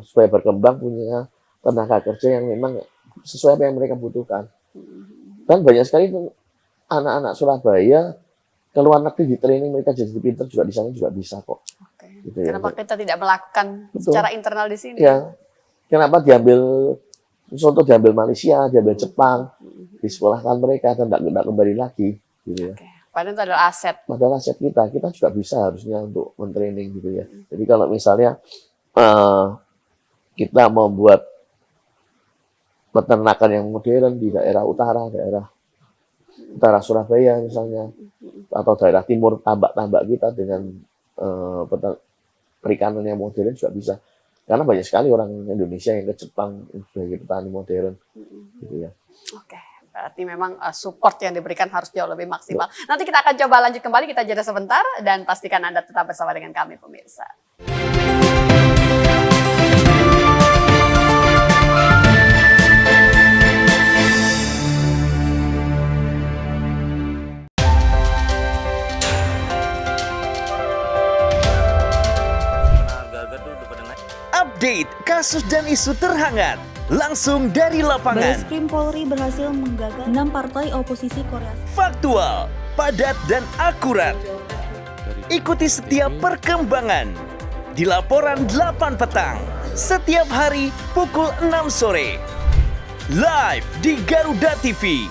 supaya berkembang punya tenaga kerja yang memang sesuai apa yang mereka butuhkan. Dan banyak sekali anak-anak Surabaya ke luar negeri di training mereka jadi pintar juga di sana juga bisa kok. Gitu ya. Kenapa kita tidak melakukan secara internal di sini? Ya, kenapa contoh diambil Malaysia, diambil Jepang, disekolahkan mereka dan tidak kembali lagi, gitu ya. Padahal itu adalah aset. Padahal aset kita juga bisa harusnya untuk mentraining gitu ya. Jadi kalau misalnya kita membuat peternakan yang modern di daerah utara Surabaya misalnya, atau daerah timur tambak-tambak kita dengan perikanan yang modern juga bisa. Karena banyak sekali orang Indonesia yang ke Jepang sebagai petani modern, gitu ya. Oke, berarti memang support yang diberikan harus jauh lebih maksimal. Nanti kita akan coba lanjut kembali, kita jeda sebentar dan pastikan Anda tetap bersama dengan kami pemirsa. Update kasus dan isu terhangat langsung dari lapangan. Bareskrim Polri berhasil menggagal 6 partai oposisi Korea. Faktual, padat dan akurat. Ikuti setiap perkembangan di laporan 8 petang setiap hari pukul 6 sore. Live di Garuda TV.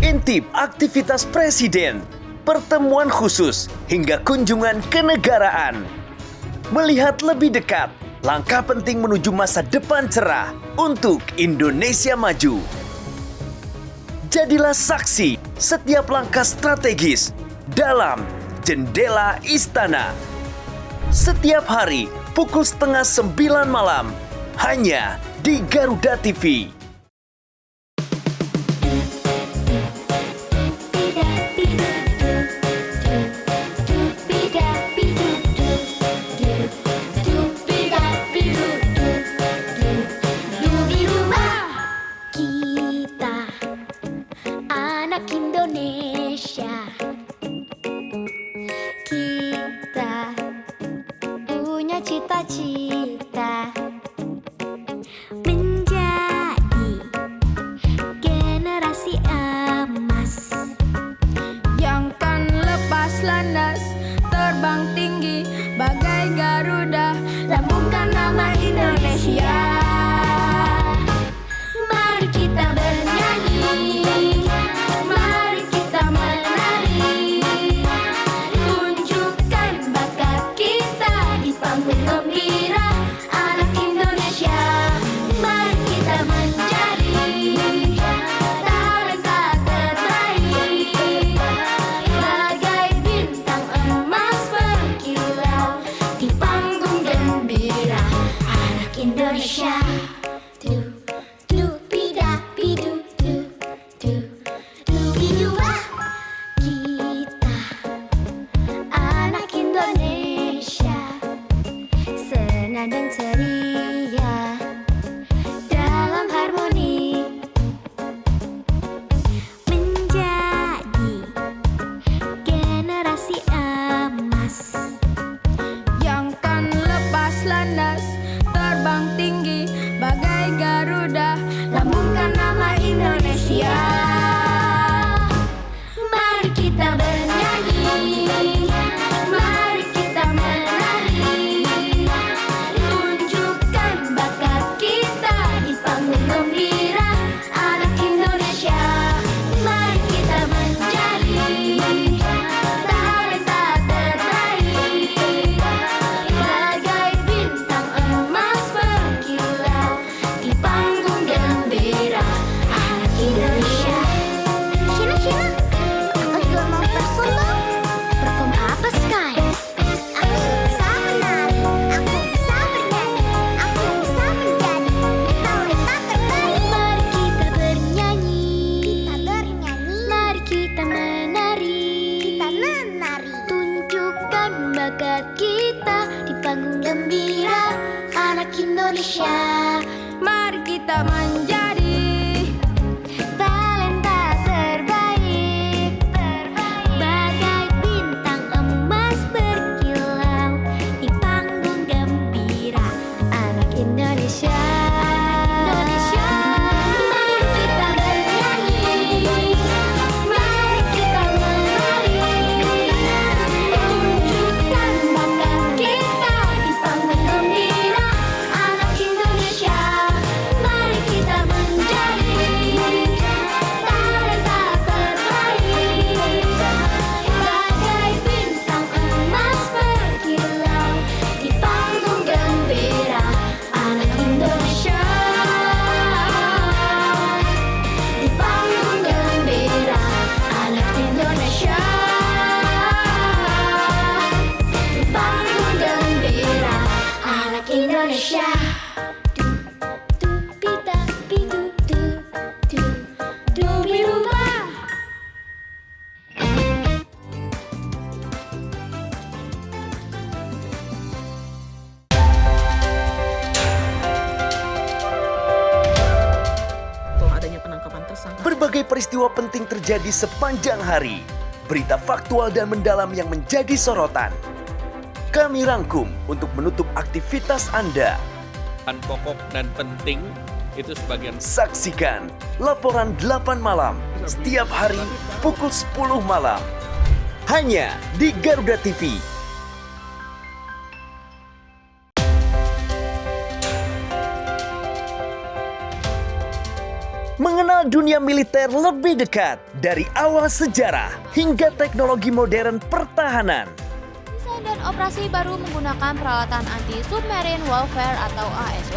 Intip aktivitas Presiden, pertemuan khusus hingga kunjungan kenegaraan. Melihat lebih dekat langkah penting menuju masa depan cerah untuk Indonesia maju. Jadilah saksi setiap langkah strategis dalam Jendela Istana. Setiap hari pukul 8:30 malam hanya di Garuda TV. Indonesia, kita punya cita-cita menjadi generasi emas yang kan lepas landas, terbang tinggi bagai Garuda, lambungkan nama Indonesia. Mari kita bernyanyi, Indonesia, kita anak Indonesia, senandung ceria dalam harmoni, menjadi generasi emas yang kan lepas landas, terbang tinggi bagai Garuda, lambungkan nama Indonesia. Mari kita bernyanyi, mari kita menari, tunjukkan bakat kita di panggung gembira, anak Indonesia. Mari kita menjadi talenta terbaik, bagai bintang emas berkilau di panggung gembira, anak Indonesia. Shina, aku juga mau perform dong. Perform apa, Sky? Aku bisa menari, aku bisa bernyanyi, aku bisa menjadi talenta terbaik. Mari kita bernyanyi, mari kita menari, tunjukkan bakat kita di panggung gembira, anak Indonesia. Mari kita menjadi talenta terbaik, bagai bintang emas berkilau di panggung gembira, anak Indonesia. Mari kita bernyanyi, mari kita menari, tunjukkan bakat kita di panggung gembira, anak Indonesia. Mari kita menjadi talenta terbaik, bagai bintang emas berkilau di panggung gembira, anak Indonesia. Di panggung gembira, anak Indonesia. Di panggung gembira, anak Indonesia. Adanya penangkapan tersangka. Berbagai peristiwa penting terjadi sepanjang hari. Berita faktual dan mendalam yang menjadi sorotan. Kami rangkum untuk menutup aktivitas Anda. Pokok dan penting itu sebagian. Saksikan laporan 8 malam setiap hari pukul 10 malam. Hanya di Garuda TV. Mengenal dunia militer lebih dekat dari awal sejarah hingga teknologi modern pertahanan. Desain dan operasi baru menggunakan peralatan anti-submarine warfare atau ASW,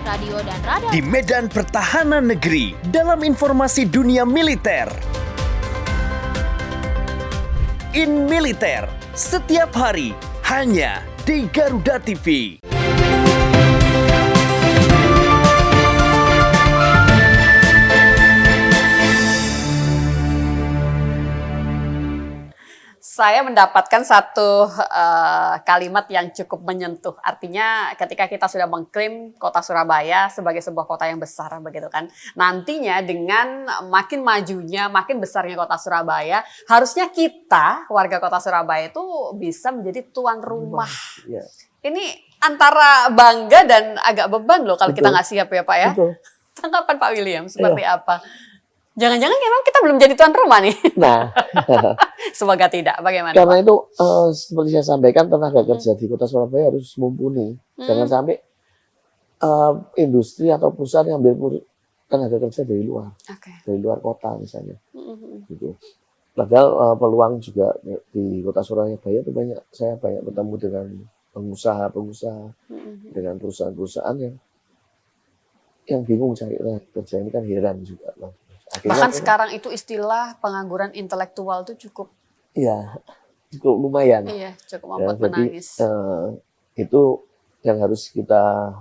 radio dan radar. Di medan pertahanan negeri dalam informasi dunia militer. In Militer setiap hari hanya di Garuda TV. Saya mendapatkan satu kalimat yang cukup menyentuh. Artinya ketika kita sudah mengklaim kota Surabaya sebagai sebuah kota yang besar begitu kan. Nantinya dengan makin majunya, makin besarnya kota Surabaya, harusnya kita warga kota Surabaya itu bisa menjadi tuan rumah. Ya. Ini antara bangga dan agak beban loh kalau kita nggak siap ya Pak ya. Betul. Tanggapan Pak William seperti apa? Jangan-jangan memang kita belum jadi tuan rumah nih. Nah, semoga tidak. Bagaimana? Karena itu seperti saya sampaikan, tenaga kerja di kota Surabaya harus mumpuni. Jangan sampai industri atau perusahaan yang ambil tenaga kerja dari luar, dari luar kota misalnya. Gitu. Padahal peluang juga di kota Surabaya itu banyak. Saya banyak bertemu dengan pengusaha-pengusaha, dengan perusahaan-perusahaan yang bingung cari tenaga kerja. Ini kan heran juga. Akhirnya, bahkan sekarang itu istilah pengangguran intelektual itu cukup. Iya, cukup lumayan. Iya, cukup membuat menangis. Itu yang harus kita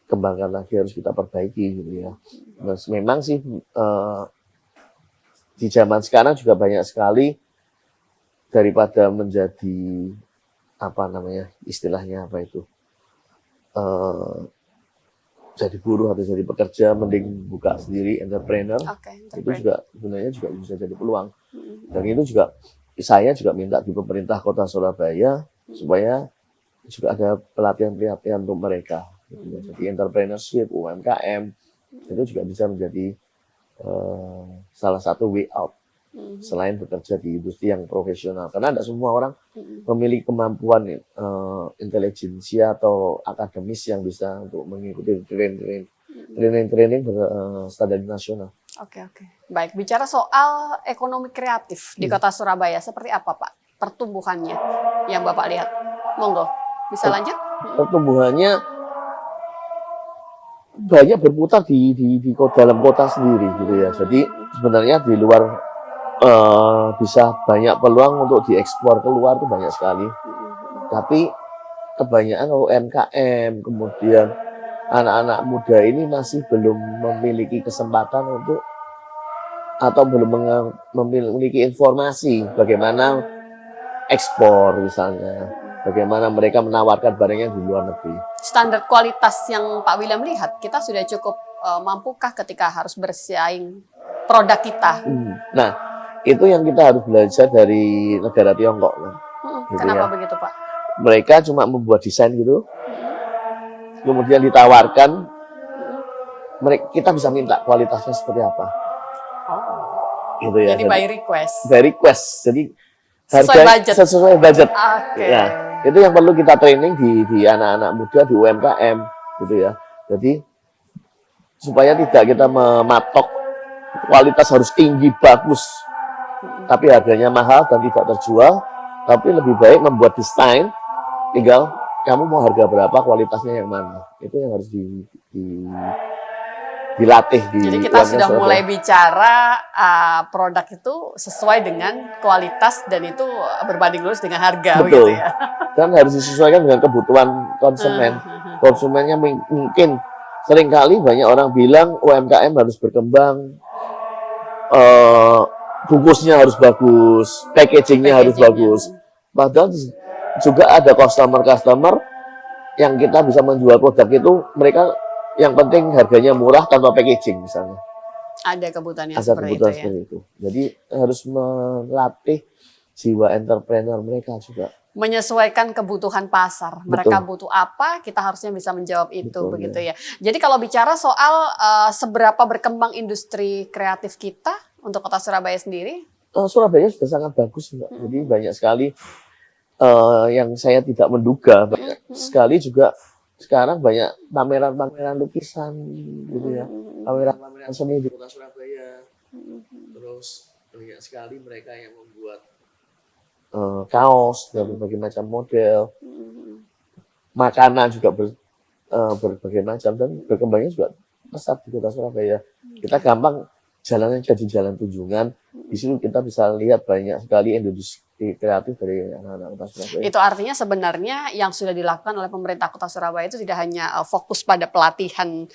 kembangkan lagi, harus kita perbaiki gitu ya. Terus memang sih di zaman sekarang juga banyak sekali daripada menjadi apa namanya istilahnya apa itu jadi buruh atau jadi pekerja, mending buka sendiri entrepreneur. Itu juga sebenarnya juga bisa jadi peluang. Dan itu juga saya juga minta di pemerintah kota Surabaya supaya juga ada pelatihan-pelatihan untuk mereka. Jadi entrepreneurship, UMKM itu juga bisa menjadi salah satu way out selain bekerja di industri yang profesional. Karena tidak semua orang memiliki kemampuan intelijensia atau akademis yang bisa untuk mengikuti training berstandar nasional. Oke. Baik, bicara soal ekonomi kreatif di kota Surabaya, seperti apa Pak pertumbuhannya yang Bapak lihat? Monggo, bisa lanjut? Pertumbuhannya banyak berputar di dalam kota sendiri gitu ya. Jadi sebenarnya di luar bisa banyak peluang untuk diekspor keluar itu banyak sekali. Tapi kebanyakan UMKM, kemudian anak-anak muda ini masih belum memiliki kesempatan untuk atau belum memiliki informasi bagaimana ekspor misalnya, bagaimana mereka menawarkan barangnya di luar negeri. Standar kualitas yang Pak William lihat, kita sudah cukup mampukah ketika harus bersaing produk kita? Nah, itu yang kita harus belajar dari negara Tiongkok. Gitu kenapa ya. begitu Pak? Mereka cuma membuat desain gitu, kemudian ditawarkan, kita bisa minta kualitasnya seperti apa. Gitu ya. Jadi by request. By request. Jadi sesuai budget. Sesuai budget. Ya, itu yang perlu kita training di anak-anak muda di UMKM, gitu ya. Jadi supaya tidak kita mematok kualitas harus tinggi, bagus, tapi harganya mahal dan tidak terjual. Tapi lebih baik membuat desain, tinggal kamu mau harga berapa, kualitasnya yang mana. Itu yang harus dilatih. Jadi kita sudah mulai bicara produk itu sesuai dengan kualitas dan itu berbanding lurus dengan harga. Betul. Gitu ya. Dan harus disesuaikan dengan kebutuhan konsumen. Konsumennya mungkin seringkali banyak orang bilang UMKM harus berkembang, bungkusnya harus bagus, packagingnya harus bagus. Padahal juga ada customer yang kita bisa menjual produk itu, mereka yang penting harganya murah tanpa packaging misalnya. Ada kebutuhan yang seperti itu. Jadi harus melatih jiwa entrepreneur mereka juga. menyesuaikan kebutuhan pasar. Mereka butuh apa, kita harusnya bisa menjawab itu, begitu ya. Jadi kalau bicara soal seberapa berkembang industri kreatif kita untuk Kota Surabaya sendiri, Surabaya sudah sangat bagus, Mbak. Jadi banyak sekali yang saya tidak menduga, banyak sekali juga sekarang banyak pameran-pameran lukisan gitu ya, pameran-pameran seni di Kota Surabaya. Terus banyak sekali mereka yang membuat kaos dari berbagai macam model, makanan juga berbagai macam, dan berkembangnya juga pesat di Kota Surabaya. Kita gampang jalannya jadi jalan tunjungan. Di situ kita bisa lihat banyak sekali industri kreatif dari anak-anak Kota Surabaya. Itu artinya sebenarnya yang sudah dilakukan oleh pemerintah Kota Surabaya itu tidak hanya fokus pada pelatihan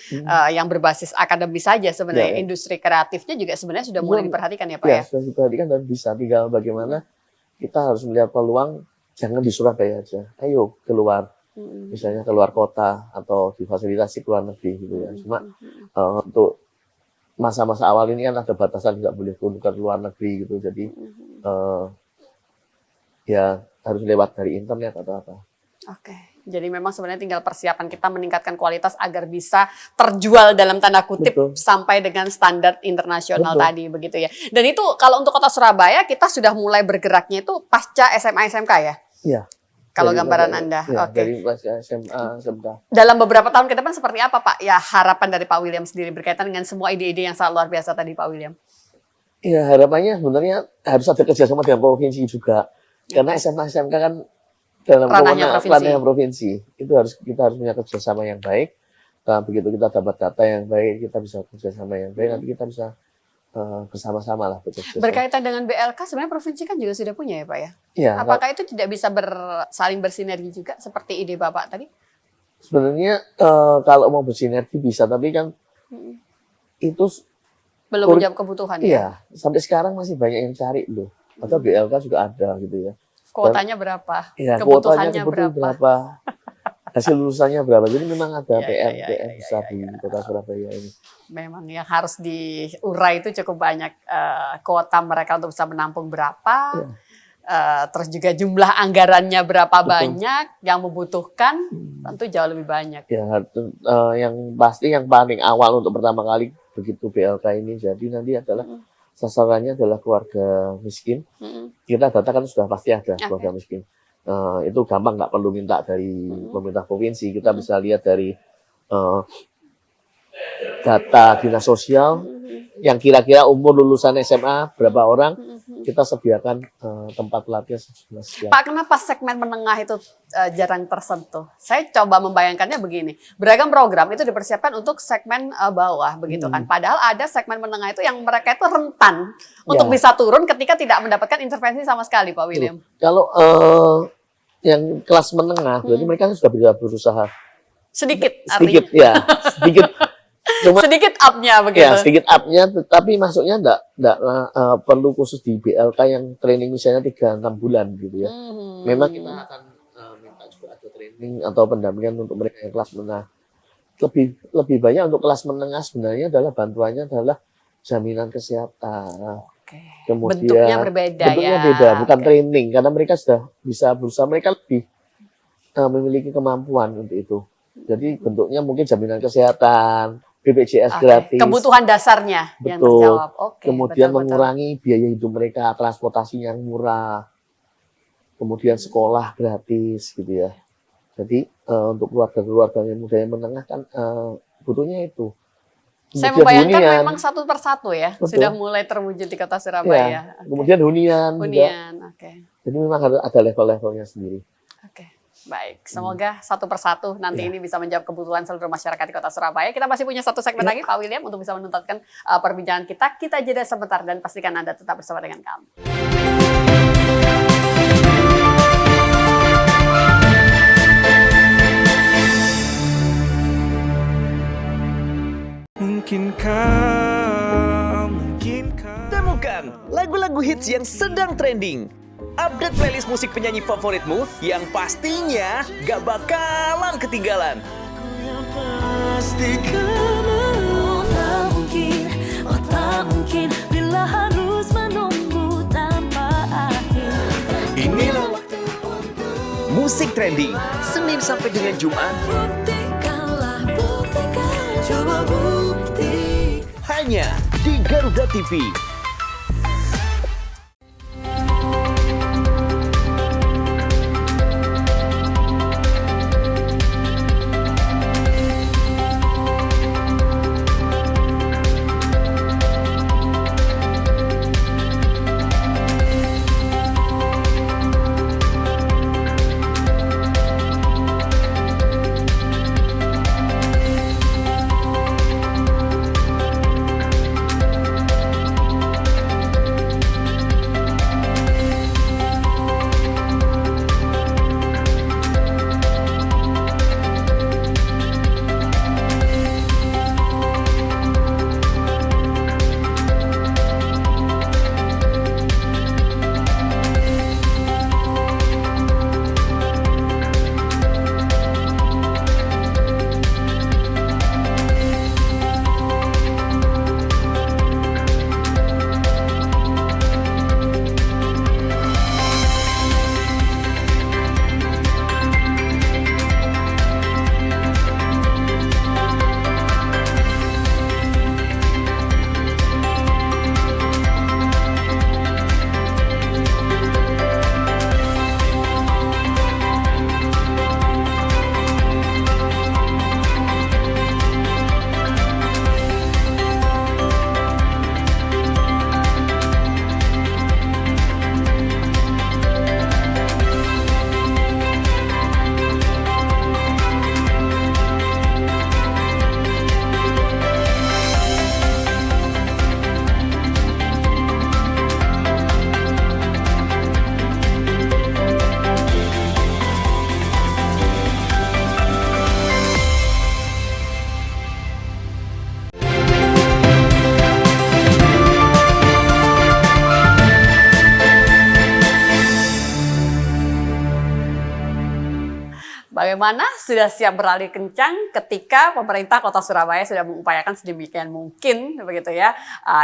yang berbasis akademis saja sebenarnya. Industri kreatifnya juga sebenarnya sudah mulai diperhatikan ya Pak ya? Sudah diperhatikan dan bisa, tinggal bagaimana kita harus melihat peluang, jangan di Surabaya aja. Ayo keluar, misalnya keluar kota atau difasilitasi ke luar negeri gitu ya. Cuma untuk masa-masa awal ini kan ada batasan, nggak boleh ke luar negeri gitu. Jadi ya harus lewat dari internet atau apa. Oke, jadi memang sebenarnya tinggal persiapan kita meningkatkan kualitas agar bisa terjual dalam tanda kutip sampai dengan standar internasional tadi begitu ya. Dan itu kalau untuk Kota Surabaya kita sudah mulai bergeraknya itu pasca SMA SMK ya? Iya. Kalau gambaran Anda, dari SMA, SMK. Dalam beberapa tahun ke depan seperti apa Pak? Ya harapan dari Pak William sendiri berkaitan dengan semua ide-ide yang sangat luar biasa tadi Pak William. Ya harapannya sebenarnya harus ada kerjasama dengan provinsi juga. Karena SMA SMK kan dalam ranahnya provinsi. Itu kita harus punya kerjasama yang baik. Nah, begitu kita dapat data yang baik, kita bisa kerjasama yang baik, nanti kita bisa bersama-sama lah bekerja. Berkaitan dengan BLK sebenarnya provinsi kan juga sudah punya ya Pak ya? Iya. Apakah itu tidak bisa saling bersinergi juga seperti ide Bapak tadi? Sebenarnya kalau mau bersinergi bisa, tapi kan itu belum menjawab kebutuhan ya? Iya, sampai sekarang masih banyak yang cari loh. Atau BLK juga ada gitu ya. Kuotanya berapa? Ya, kebutuhannya berapa? Hasil lulusannya berapa? Jadi memang ada PR besar di Kota Surabaya ini. Memang yang harus diurai itu cukup banyak, kuota mereka untuk bisa menampung berapa, terus juga jumlah anggarannya berapa banyak, yang membutuhkan tentu jauh lebih banyak. Ya, yang pasti yang paling awal untuk pertama kali begitu BLK ini jadi nanti adalah sasarannya adalah keluarga miskin. Kita data kan sudah pasti ada keluarga miskin. Itu gampang, nggak perlu minta dari pemerintah provinsi. Kita bisa lihat dari data dinas sosial yang kira-kira umur lulusan SMA berapa orang, kita sediakan tempat pelatihan sekian. Pak, kenapa segmen menengah itu jarang tersentuh? Saya coba membayangkannya begini, beragam program itu dipersiapkan untuk segmen bawah begitu kan. Padahal ada segmen menengah itu yang mereka itu rentan untuk bisa turun ketika tidak mendapatkan intervensi sama sekali, Pak William. Kalau yang kelas menengah, berarti mereka sudah berusaha. Sedikit ya, sedikit. Cuma, sedikit up-nya begitu. Ya, sedikit up-nya, tapi masuknya enggak perlu khusus di BLK yang training misalnya 3-6 bulan gitu ya. Memang kita akan minta juga ada training atau pendampingan untuk mereka yang kelas menengah. Lebih banyak untuk kelas menengah sebenarnya adalah bantuannya adalah jaminan kesehatan. Kemudian bentuknya berbeda bentuknya beda, bukan training, karena mereka sudah bisa berusaha, mereka lebih memiliki kemampuan untuk itu. Jadi bentuknya mungkin jaminan kesehatan, BPJS gratis. Kebutuhan dasarnya yang terjawab. Kemudian mengurangi biaya hidup mereka, transportasinya yang murah. Kemudian sekolah gratis gitu ya. Jadi untuk keluarga-keluarga yang muda yang menengah kan butuhnya itu. Saya membayangkan memang satu persatu ya, sudah mulai terwujud di Kota Surabaya. Kemudian hunian. Jadi memang ada level-levelnya sendiri. Baik, semoga satu persatu nanti ini bisa menjawab kebutuhan seluruh masyarakat di Kota Surabaya. Kita masih punya satu segmen lagi, Pak William, untuk bisa menuntaskan perbincangan kita. Kita jeda sebentar dan pastikan Anda tetap bersama dengan kami. Temukan lagu-lagu hits yang sedang trending. Update playlist musik penyanyi favoritmu yang pastinya gak bakalan ketinggalan. Tak mungkin bila harus menunggu tanpa akhir. Inilah waktu untuk musik trending, Senin sampai dengan Jumat. Hanya di Garuda TV. Bagaimana sudah siap beralih kencang ketika pemerintah Kota Surabaya sudah mengupayakan sedemikian mungkin begitu ya,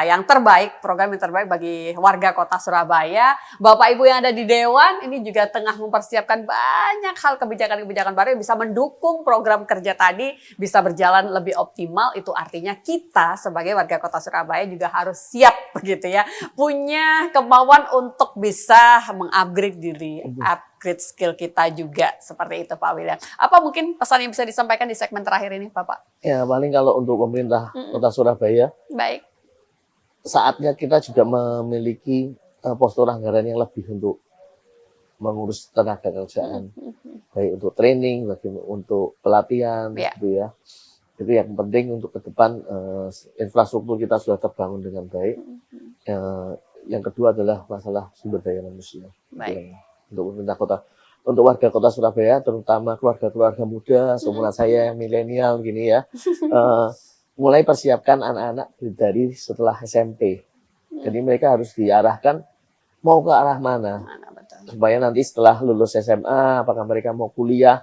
yang terbaik, program yang terbaik bagi warga Kota Surabaya. Bapak Ibu yang ada di Dewan ini juga tengah mempersiapkan banyak hal kebijakan-kebijakan baru yang bisa mendukung program kerja tadi bisa berjalan lebih optimal. Itu artinya kita sebagai warga Kota Surabaya juga harus siap begitu ya, punya kemauan untuk bisa mengupgrade diri, upgrade skill kita juga, seperti itu Pak William. Apa mungkin pesan yang bisa disampaikan di segmen terakhir ini Bapak? Ya paling kalau untuk pemerintah Kota Surabaya, baik, saatnya kita juga memiliki postur anggaran yang lebih untuk mengurus tenaga kerjaan, baik untuk training, baik untuk pelatihan, gitu ya. Itu yang penting untuk ke depan, infrastruktur kita sudah terbangun dengan baik. Yang kedua adalah masalah sumber daya manusia. Baik. Untuk pemerintah kota, untuk warga Kota Surabaya, terutama keluarga-keluarga muda, seumuran saya yang milenial gini ya, mulai persiapkan anak-anak dari setelah SMP. Jadi mereka harus diarahkan mau ke arah mana, supaya nanti setelah lulus SMA, apakah mereka mau kuliah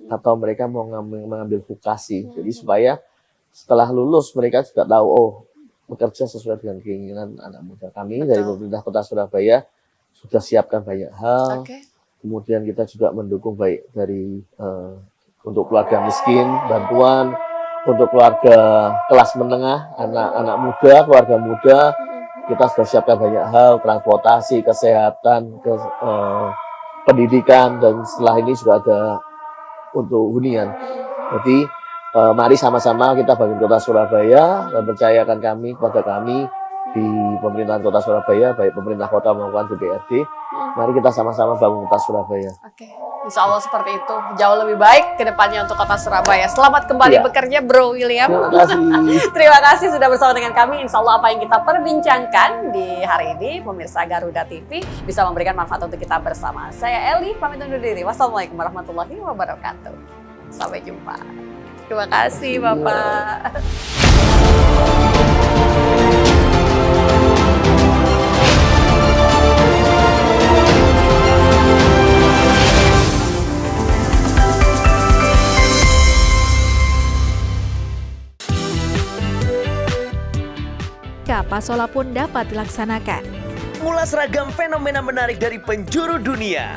atau mereka mau mengambil vokasi. Jadi supaya setelah lulus mereka juga tahu, oh bekerja sesuai dengan keinginan anak muda. Kami dari pemerintah Kota Surabaya sudah siapkan banyak hal. Kemudian kita juga mendukung baik dari untuk keluarga miskin, bantuan untuk keluarga kelas menengah, anak-anak muda, keluarga muda. Kita sudah siapkan banyak hal, transportasi, kesehatan, pendidikan, dan setelah ini juga ada untuk hunian. Jadi mari sama-sama kita bangun Kota Surabaya dan percayakan kami kepada kami di pemerintahan Kota Surabaya, baik pemerintah kota maupun DPRD. Mari kita sama-sama bangun Kota Surabaya. Oke, insya Allah seperti itu. Jauh lebih baik ke depannya untuk Kota Surabaya. Selamat kembali bekerja Bro William. Terima kasih. Terima kasih sudah bersama dengan kami. Insya Allah apa yang kita perbincangkan di hari ini, pemirsa Garuda TV, bisa memberikan manfaat untuk kita bersama. Saya Eli, pamit undur diri. Wassalamualaikum warahmatullahi wabarakatuh. Sampai jumpa. Terima kasih Bapak. Pasola pun dapat dilaksanakan. Ulas ragam fenomena menarik dari penjuru dunia.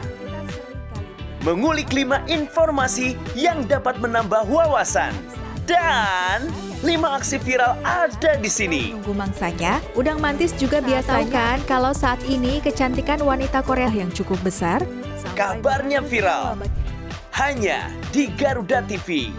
mengulik 5 informasi yang dapat menambah wawasan. Dan 5 aksi viral ada di sini. Tunggu mangsanya, udang mantis juga biasanya kan kalau saat ini kecantikan wanita Korea yang cukup besar. Kabarnya viral hanya di Garuda TV.